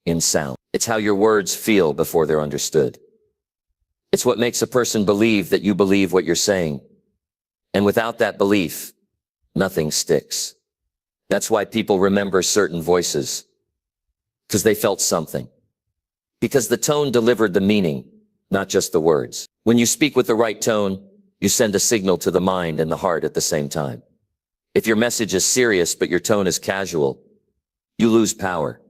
in sound. It's how your words feel before they're understood. It's what makes a person believe that you believe what you're saying. And without that belief, nothing sticks. That's why people remember certain voices, because they felt something. Because the tone delivered the meaning, not just the words. When you speak with the right tone, you send a signal to the mind and the heart at the same time. If your message is serious but your tone is casual, you lose power.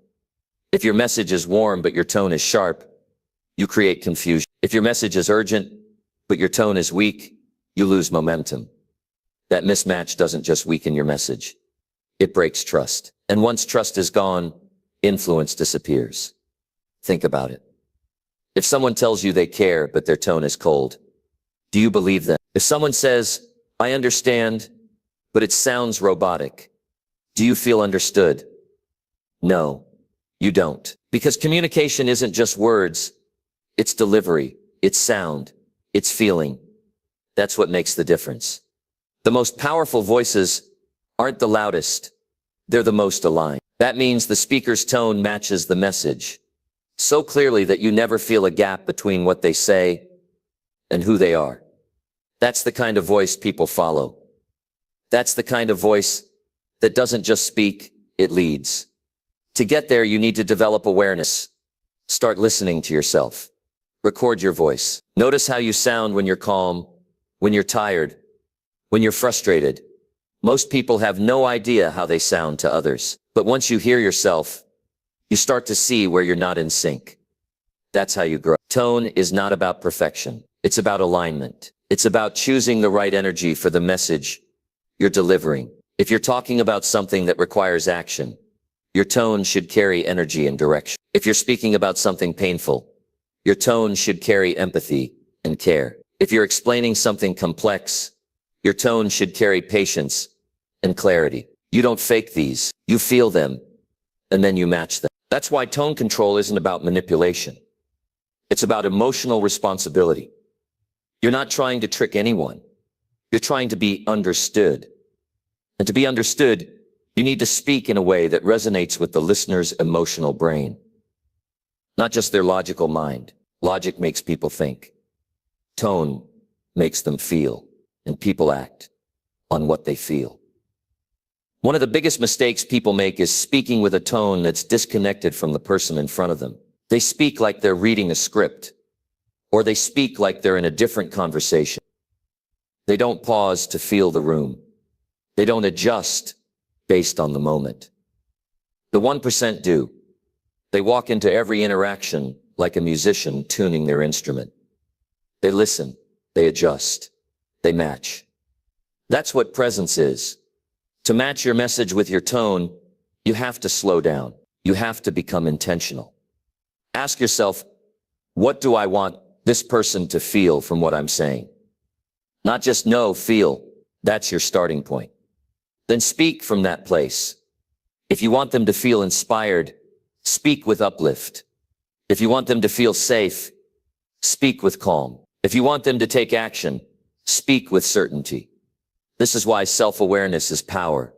If your message is warm but your tone is sharp, you create confusion. If your message is urgent but your tone is weak, you lose momentum. That mismatch doesn't just weaken your message. It breaks trust. And once trust is gone, influence disappears. Think about it. If someone tells you they care, but their tone is cold, do you believe them? If someone says, I understand, but it sounds robotic, do you feel understood? No, you don't. Because communication isn't just words, it's delivery, it's sound, it's feeling. That's what makes the difference. The most powerful voices aren't the loudest, they're the most aligned. That means the speaker's tone matches the message so clearly that you never feel a gap between what they say and who they are. That's the kind of voice people follow. That's the kind of voice that doesn't just speak, it leads. To get there, you need to develop awareness. Start listening to yourself. Record your voice. Notice how you sound when you're calm, when you're tired, when you're frustrated. Most people have no idea how they sound to others. But once you hear yourself, you start to see where you're not in sync. That's how you grow. Tone is not about perfection. It's about alignment. It's about choosing the right energy for the message you're delivering. If you're talking about something that requires action, your tone should carry energy and direction. If you're speaking about something painful, your tone should carry empathy and care. If you're explaining something complex, your tone should carry patience and clarity. You don't fake these. You feel them, and then you match them. That's why tone control isn't about manipulation. It's about emotional responsibility. You're not trying to trick anyone. You're trying to be understood. And to be understood, you need to speak in a way that resonates with the listener's emotional brain, not just their logical mind. Logic makes people think. Tone makes them feel, and people act on what they feel. One of the biggest mistakes people make is speaking with a tone that's disconnected from the person in front of them. They speak like they're reading a script, or they speak like they're in a different conversation. They don't pause to feel the room. They don't adjust based on the moment. The 1% do. They walk into every interaction like a musician tuning their instrument. They listen, they adjust, they match. That's what presence is. To match your message with your tone, you have to slow down. You have to become intentional. Ask yourself, what do I want this person to feel from what I'm saying? Not just know, feel. That's your starting point. Then speak from that place. If you want them to feel inspired, speak with uplift. If you want them to feel safe, speak with calm. If you want them to take action, speak with certainty. This is why self-awareness is power.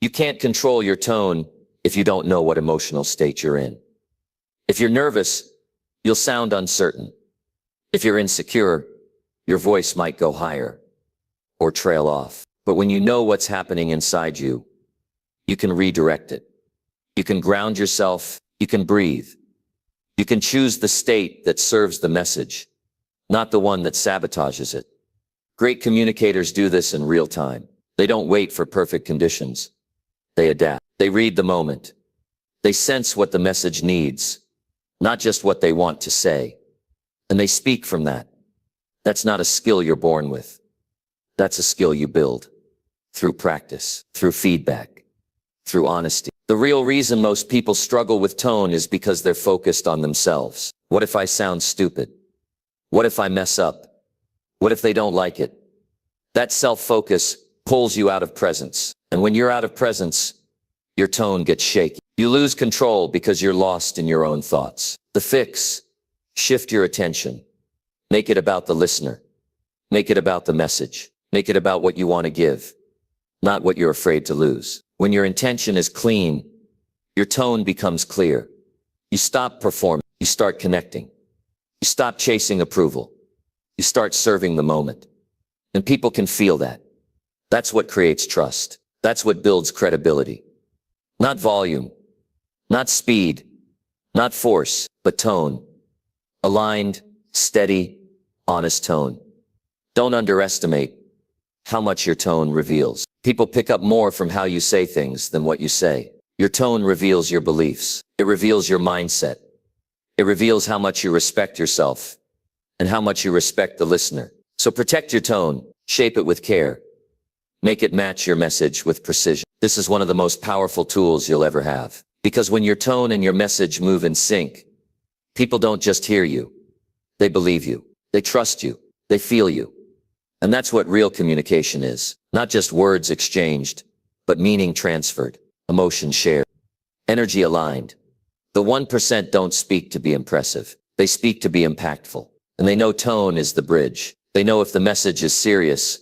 You can't control your tone if you don't know what emotional state you're in. If you're nervous, you'll sound uncertain. If you're insecure, your voice might go higher or trail off. But when you know what's happening inside you, you can redirect it. You can ground yourself. You can breathe. You can choose the state that serves the message, not the one that sabotages it. Great communicators do this in real time. They don't wait for perfect conditions. They adapt. They read the moment. They sense what the message needs, not just what they want to say. And they speak from that. That's not a skill you're born with. That's a skill you build through practice, through feedback, through honesty. The real reason most people struggle with tone is because they're focused on themselves. What if I sound stupid? What if I mess up? What if they don't like it? That self-focus pulls you out of presence. And when you're out of presence, your tone gets shaky. You lose control because you're lost in your own thoughts. The fix: shift your attention. Make it about the listener. Make it about the message. Make it about what you want to give, not what you're afraid to lose. When your intention is clean, your tone becomes clear. You stop performing. You start connecting. You stop chasing approval. You start serving the moment. And people can feel that. That's what creates trust. That's what builds credibility. Not volume, not speed, not force, but tone. Aligned, steady, honest tone. Don't underestimate how much your tone reveals. People pick up more from how you say things than what you say. Your tone reveals your beliefs. It reveals your mindset. It reveals how much you respect yourself and how much you respect the listener. So protect your tone, shape it with care. Make it match your message with precision. This is one of the most powerful tools you'll ever have. Because when your tone and your message move in sync, People don't just hear you. They believe you. They trust you. They feel you. And that's what real communication is. Not just words exchanged, but meaning transferred, emotion shared, energy aligned. The 1% don't speak to be impressive. They speak to be impactful. And they know tone is the bridge. They know if the message is serious,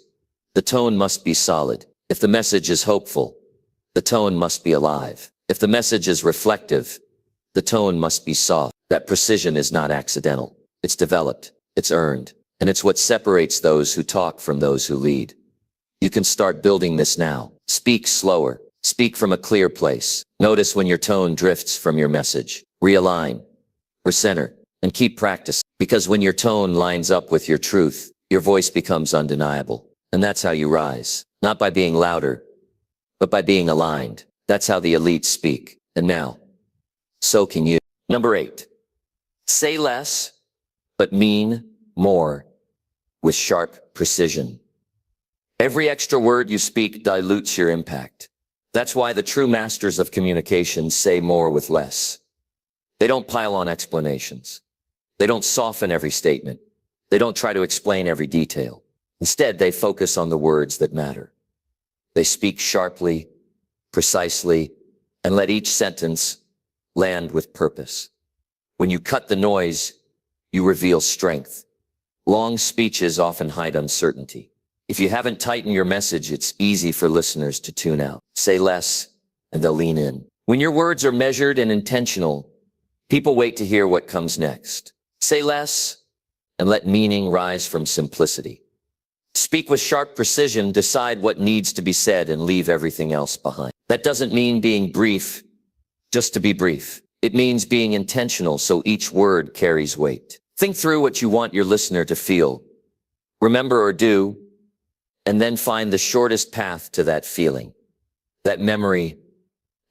the tone must be solid. If the message is hopeful, the tone must be alive. If the message is reflective, the tone must be soft. That precision is not accidental. It's developed. It's earned. And it's what separates those who talk from those who lead. You can start building this now. Speak slower. Speak from a clear place. Notice when your tone drifts from your message. Realign, recenter, and keep practicing. Because when your tone lines up with your truth, your voice becomes undeniable. And that's how you rise. Not by being louder, but by being aligned. That's how the elites speak. And now, so can you. Number 8. Say less, but mean more with sharp precision. Every extra word you speak dilutes your impact. That's why the true masters of communication say more with less. They don't pile on explanations. They don't soften every statement. They don't try to explain every detail. Instead, they focus on the words that matter. They speak sharply, precisely, and let each sentence land with purpose. When you cut the noise, you reveal strength. Long speeches often hide uncertainty. If you haven't tightened your message, it's easy for listeners to tune out. Say less, and they'll lean in. When your words are measured and intentional, people wait to hear what comes next. Say less, and let meaning rise from simplicity. Speak with sharp precision, decide what needs to be said, and leave everything else behind. That doesn't mean being brief just to be brief. It means being intentional so each word carries weight. Think through what you want your listener to feel, remember or do, and then find the shortest path to that feeling, that memory,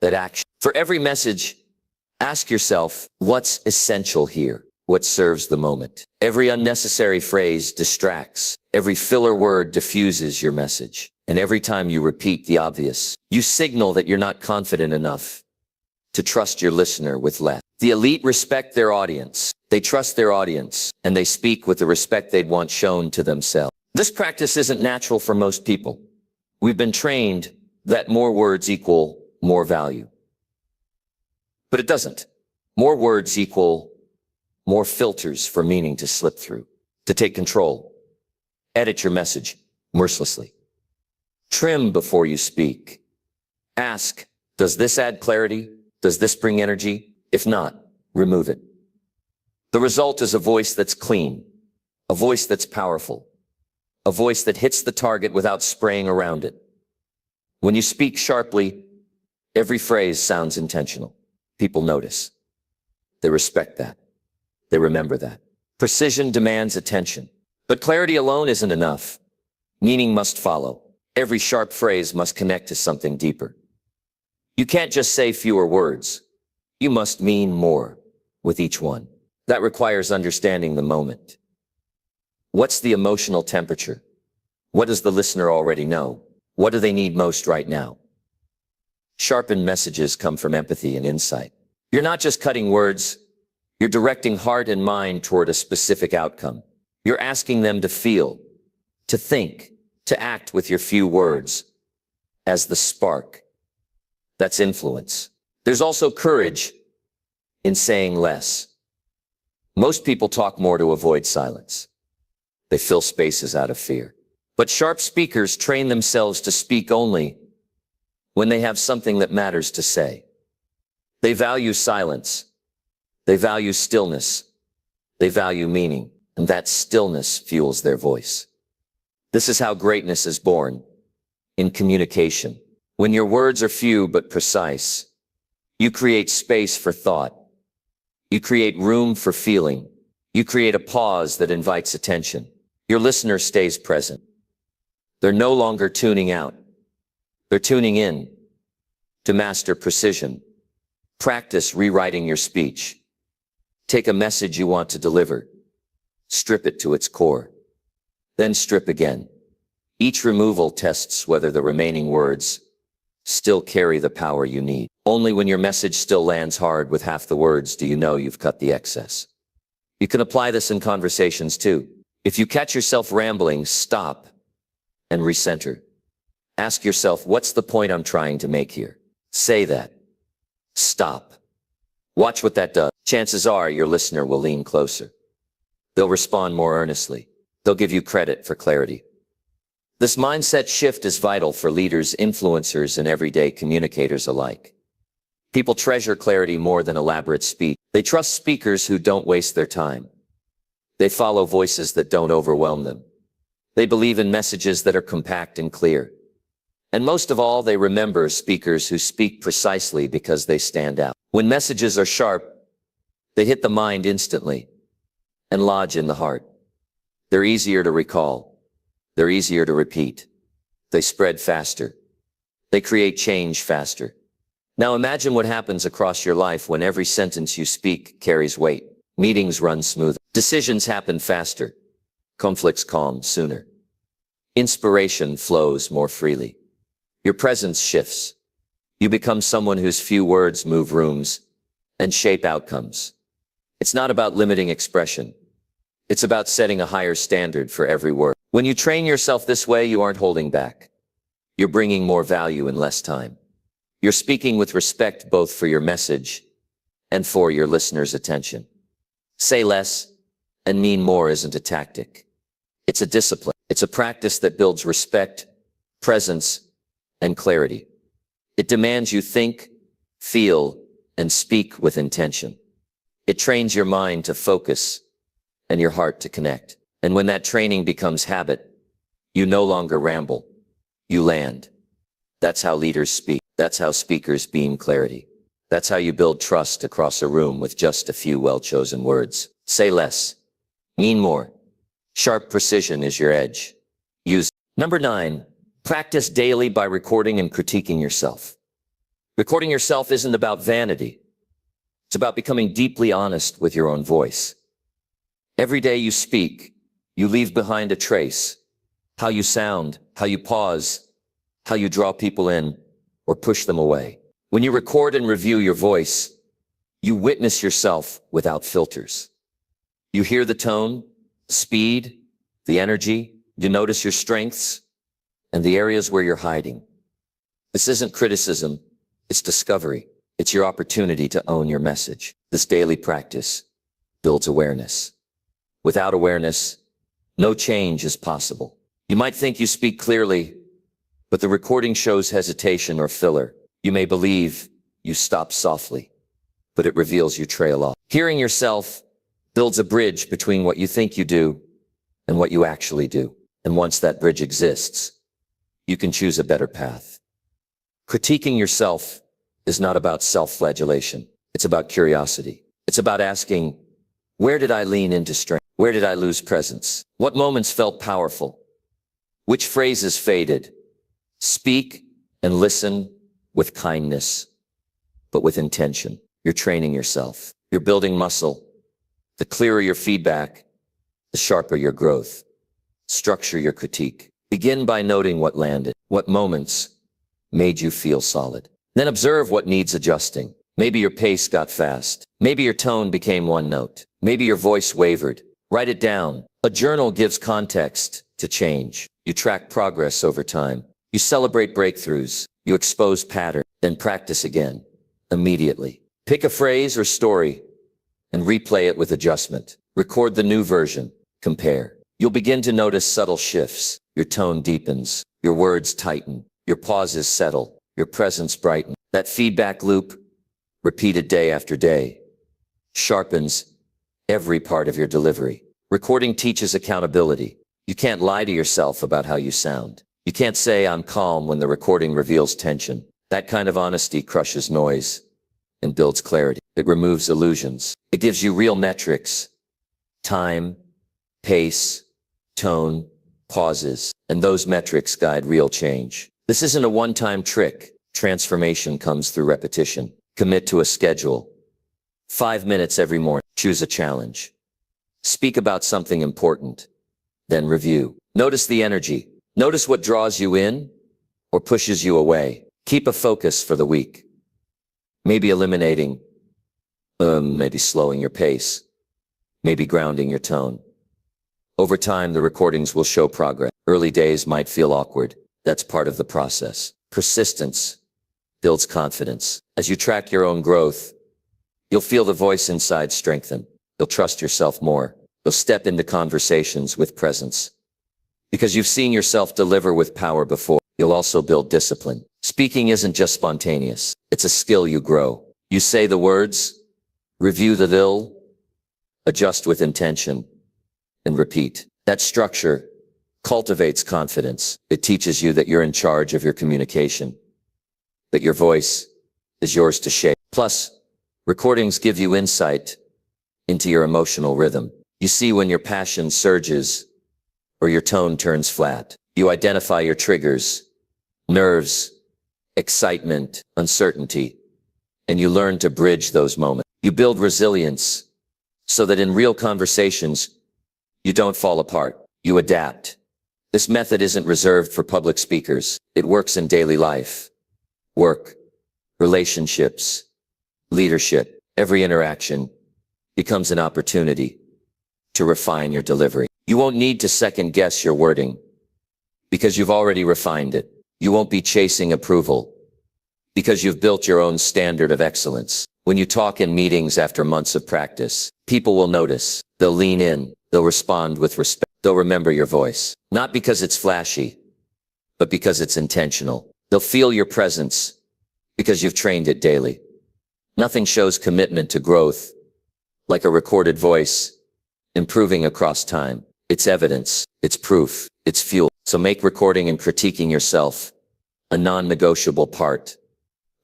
that action. For every message, ask yourself, what's essential here? What serves the moment? Every unnecessary phrase distracts. Every filler word diffuses your message. And every time you repeat the obvious, you signal that you're not confident enough to trust your listener with less. The elite respect their audience. They trust their audience, and they speak with the respect they'd want shown to themselves. This practice isn't natural for most people. We've been trained that more words equal more value. But it doesn't. More words equal more filters for meaning to slip through, to take control. Edit your message mercilessly. Trim before you speak. Ask, does this add clarity? Does this bring energy? If not, remove it. The result is a voice that's clean, a voice that's powerful, a voice that hits the target without spraying around it. When you speak sharply, every phrase sounds intentional. People notice. They respect that. They remember that. Precision demands attention. But clarity alone isn't enough. Meaning must follow. Every sharp phrase must connect to something deeper. You can't just say fewer words. You must mean more with each one. That requires understanding the moment. What's the emotional temperature? What does the listener already know? What do they need most right now? Sharpened messages come from empathy and insight. You're not just cutting words. You're directing heart and mind toward a specific outcome. You're asking them to feel, to think, to act with your few words as the spark. That's influence. There's also courage in saying less. Most people talk more to avoid silence. They fill spaces out of fear. But sharp speakers train themselves to speak only when they have something that matters to say. They value silence. They value stillness. They value meaning, and that stillness fuels their voice. This is how greatness is born, in communication. When your words are few but precise, you create space for thought. You create room for feeling. You create a pause that invites attention. Your listener stays present. They're no longer tuning out. They're tuning in. To master precision, practice rewriting your speech. Take a message you want to deliver. Strip it to its core. Then strip again. Each removal tests whether the remaining words still carry the power you need. Only when your message still lands hard with half the words do you know you've cut the excess. You can apply this in conversations too. If you catch yourself rambling, stop and recenter. Ask yourself, what's the point I'm trying to make here? Say that. Stop. Watch what that does. Chances are your listener will lean closer. They'll respond more earnestly. They'll give you credit for clarity. This mindset shift is vital for leaders, influencers, and everyday communicators alike. People treasure clarity more than elaborate speech. They trust speakers who don't waste their time. They follow voices that don't overwhelm them. They believe in messages that are compact and clear. And most of all, they remember speakers who speak precisely because they stand out. When messages are sharp, they hit the mind instantly and lodge in the heart. They're easier to recall. They're easier to repeat. They spread faster. They create change faster. Now imagine what happens across your life when every sentence you speak carries weight. Meetings run smoother. Decisions happen faster. Conflicts calm sooner. Inspiration flows more freely. Your presence shifts. You become someone whose few words move rooms and shape outcomes. It's not about limiting expression. It's about setting a higher standard for every word. When you train yourself this way, you aren't holding back. You're bringing more value in less time. You're speaking with respect both for your message and for your listener's attention. Say less and mean more isn't a tactic. It's a discipline. It's a practice that builds respect, presence, and clarity. It demands you think, feel, and speak with intention. It trains your mind to focus and your heart to connect. And when that training becomes habit, you no longer ramble, you land. That's how leaders speak. That's how speakers beam clarity. That's how you build trust across a room with just a few well-chosen words. Say less, mean more. Sharp precision is your edge. Use. Number 9, practice daily by recording and critiquing yourself. Recording yourself isn't about vanity. It's about becoming deeply honest with your own voice. Every day you speak, you leave behind a trace. How you sound, how you pause, how you draw people in or push them away. When you record and review your voice, you witness yourself without filters. You hear the tone, the speed, the energy. You notice your strengths and the areas where you're hiding. This isn't criticism, it's discovery. It's your opportunity to own your message. This daily practice builds awareness. Without awareness, no change is possible. You might think you speak clearly, but the recording shows hesitation or filler. You may believe you stop softly, but it reveals you trail off. Hearing yourself builds a bridge between what you think you do and what you actually do. And once that bridge exists, you can choose a better path. Critiquing yourself is not about self-flagellation. It's about curiosity. It's about asking, where did I lean into strength? Where did I lose presence? What moments felt powerful? Which phrases faded? Speak and listen with kindness, but with intention. You're training yourself. You're building muscle. The clearer your feedback, the sharper your growth. Structure your critique. Begin by noting what landed, what moments made you feel solid. Then observe what needs adjusting. Maybe your pace got fast. Maybe your tone became one note. Maybe your voice wavered. Write it down. A journal gives context to change. You track progress over time. You celebrate breakthroughs. You expose patterns. Then practice again, immediately. Pick a phrase or story and replay it with adjustment. Record the new version. Compare. You'll begin to notice subtle shifts. Your tone deepens. Your words tighten. Your pauses settle. Your presence brightens. That feedback loop, repeated day after day, sharpens every part of your delivery. Recording teaches accountability. You can't lie to yourself about how you sound. You can't say, I'm calm, when the recording reveals tension. That kind of honesty crushes noise and builds clarity. It removes illusions. It gives you real metrics: time, pace, tone, pauses, and those metrics guide real change. This isn't a one-time trick. Transformation comes through repetition. Commit to a schedule. 5 minutes every morning. Choose a challenge. Speak about something important. Then review. Notice the energy. Notice what draws you in or pushes you away. Keep a focus for the week. Maybe eliminating, maybe slowing your pace, maybe grounding your tone. Over time, the recordings will show progress. Early days might feel awkward. That's part of the process. Persistence builds confidence. As you track your own growth, you'll feel the voice inside strengthen. You'll trust yourself more. You'll step into conversations with presence. Because you've seen yourself deliver with power before, you'll also build discipline. Speaking isn't just spontaneous. It's a skill you grow. You say the words, review the will, adjust with intention, and repeat. That structure cultivates confidence. It teaches you that you're in charge of your communication, that your voice is yours to shape. Plus, recordings give you insight into your emotional rhythm. You see when your passion surges or your tone turns flat. You identify your triggers, nerves, excitement, uncertainty, and you learn to bridge those moments. You build resilience so that in real conversations, you don't fall apart. You adapt. This method isn't reserved for public speakers. It works in daily life, work, relationships, leadership. Every interaction becomes an opportunity to refine your delivery. You won't need to second guess your wording because you've already refined it. You won't be chasing approval because you've built your own standard of excellence. When you talk in meetings after months of practice, people will notice. They'll lean in. They'll respond with respect. They'll remember your voice, not because it's flashy, but because it's intentional. They'll feel your presence because you've trained it daily. Nothing shows commitment to growth like a recorded voice improving across time. It's evidence, it's proof, it's fuel. So make recording and critiquing yourself a non-negotiable part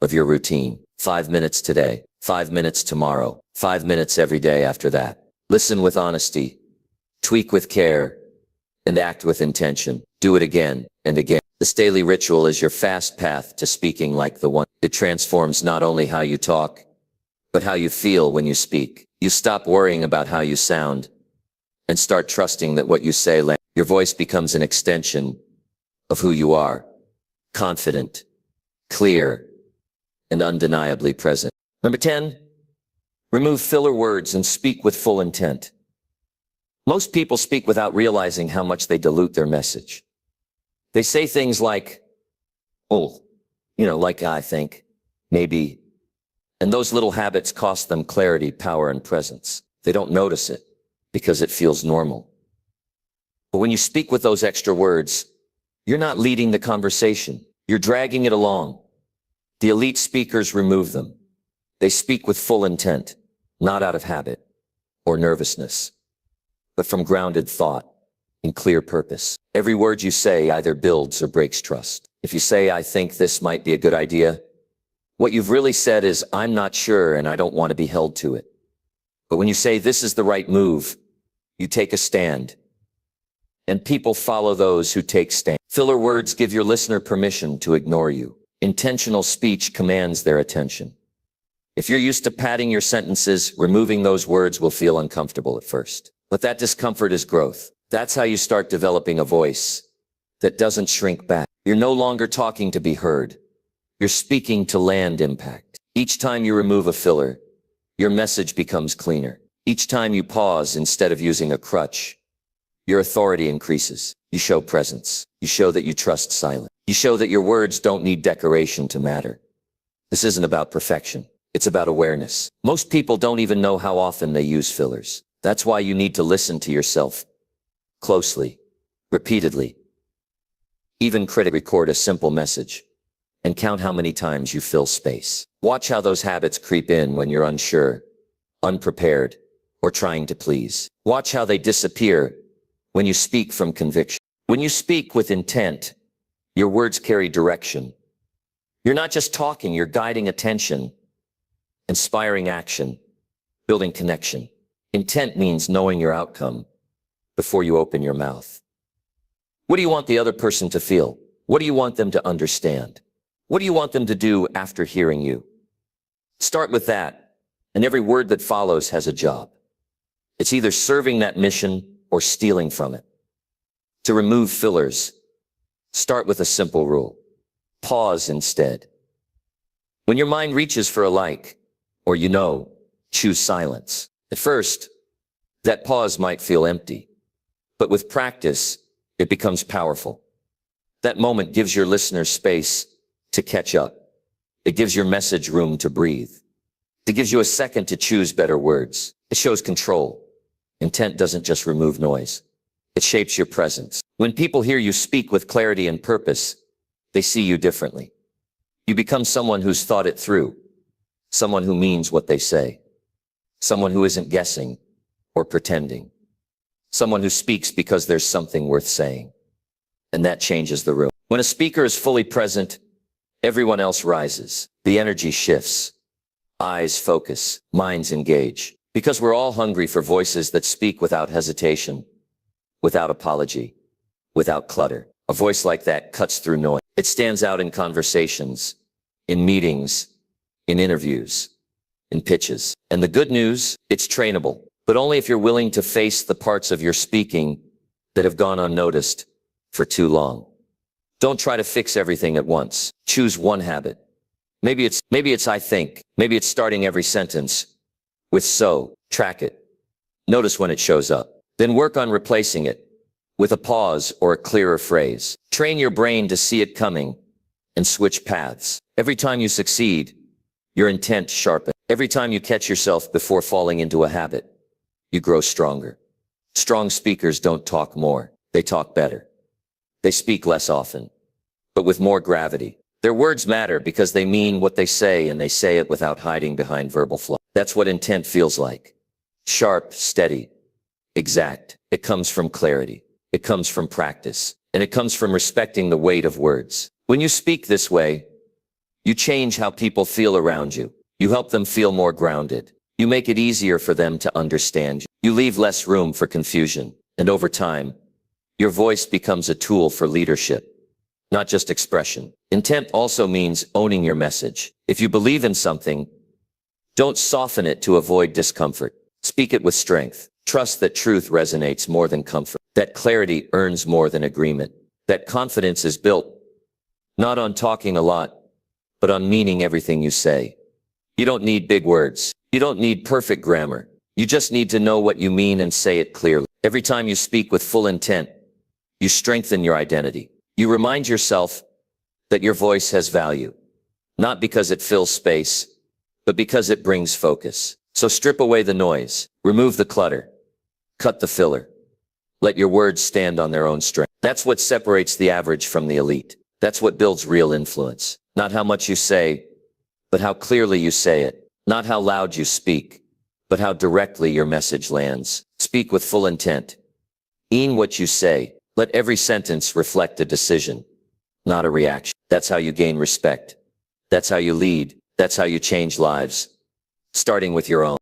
of your routine. 5 minutes today, 5 minutes tomorrow, 5 minutes every day after that. Listen with honesty, tweak with care, and act with intention. Do it again and again. This daily ritual is your fast path to speaking like the one. It transforms not only how you talk, but how you feel when you speak. You stop worrying about how you sound and start trusting that what you say lands. Your voice becomes an extension of who you are. Confident, clear, and undeniably present. Number 10, remove filler words and speak with full intent. Most people speak without realizing how much they dilute their message. They say things like, oh, like I think, maybe. And those little habits cost them clarity, power, and presence. They don't notice it because it feels normal. But when you speak with those extra words, you're not leading the conversation. You're dragging it along. The elite speakers remove them. They speak with full intent, not out of habit or nervousness, but from grounded thought and clear purpose. Every word you say either builds or breaks trust. If you say, I think this might be a good idea, what you've really said is, I'm not sure and I don't want to be held to it. But when you say this is the right move, you take a stand. And people follow those who take stand. Filler words give your listener permission to ignore you. Intentional speech commands their attention. If you're used to padding your sentences, removing those words will feel uncomfortable at first. But that discomfort is growth. That's how you start developing a voice that doesn't shrink back. You're no longer talking to be heard. You're speaking to land impact. Each time you remove a filler, your message becomes cleaner. Each time you pause instead of using a crutch, your authority increases. You show presence. You show that you trust silence. You show that your words don't need decoration to matter. This isn't about perfection. It's about awareness. Most people don't even know how often they use fillers. That's why you need to listen to yourself closely, repeatedly. Even record a simple message and count how many times you fill space. Watch how those habits creep in when you're unsure, unprepared, or trying to please. Watch how they disappear when you speak from conviction. When you speak with intent, your words carry direction. You're not just talking, you're guiding attention, inspiring action, building connection. Intent means knowing your outcome before you open your mouth. What do you want the other person to feel? What do you want them to understand? What do you want them to do after hearing you? Start with that, and every word that follows has a job. It's either serving that mission or stealing from it. To remove fillers, start with a simple rule. Pause instead. When your mind reaches for a like, or choose silence. At first, that pause might feel empty, but with practice, it becomes powerful. That moment gives your listeners space to catch up. It gives your message room to breathe. It gives you a second to choose better words. It shows control. Intent doesn't just remove noise. It shapes your presence. When people hear you speak with clarity and purpose, they see you differently. You become someone who's thought it through, someone who means what they say, someone who isn't guessing or pretending, someone who speaks because there's something worth saying. And that changes the room. When a speaker is fully present, everyone else rises. The energy shifts. Eyes focus, minds engage. Because we're all hungry for voices that speak without hesitation, without apology, without clutter. A voice like that cuts through noise. It stands out in conversations, in meetings, in interviews, in pitches. And the good news, it's trainable, but only if you're willing to face the parts of your speaking that have gone unnoticed for too long. Don't try to fix everything at once. Choose one habit. Maybe it's I think. Maybe it's starting every sentence with so. Track it. Notice when it shows up. Then work on replacing it with a pause or a clearer phrase. Train your brain to see it coming and switch paths. Every time you succeed, your intent sharpens. Every time you catch yourself before falling into a habit, you grow stronger. Strong speakers don't talk more. They talk better. They speak less often, but with more gravity. Their words matter because they mean what they say, and they say it without hiding behind verbal fluff. That's what intent feels like. Sharp, steady, exact. It comes from clarity. It comes from practice. And it comes from respecting the weight of words. When you speak this way, you change how people feel around you. You help them feel more grounded. You make it easier for them to understand you. You leave less room for confusion. And over time, your voice becomes a tool for leadership, not just expression. Intent also means owning your message. If you believe in something, don't soften it to avoid discomfort. Speak it with strength. Trust that truth resonates more than comfort, that clarity earns more than agreement, that confidence is built not on talking a lot, but on meaning everything you say. You don't need big words. You don't need perfect grammar. You just need to know what you mean and say it clearly. Every time you speak with full intent, you strengthen your identity. You remind yourself that your voice has value, not because it fills space, but because it brings focus. So strip away the noise, remove the clutter, cut the filler. Let your words stand on their own strength. That's what separates the average from the elite. That's what builds real influence. Not how much you say, but how clearly you say it. Not how loud you speak, but how directly your message lands. Speak with full intent. Mean what you say. Let every sentence reflect a decision, not a reaction. That's how you gain respect. That's how you lead. That's how you change lives, starting with your own.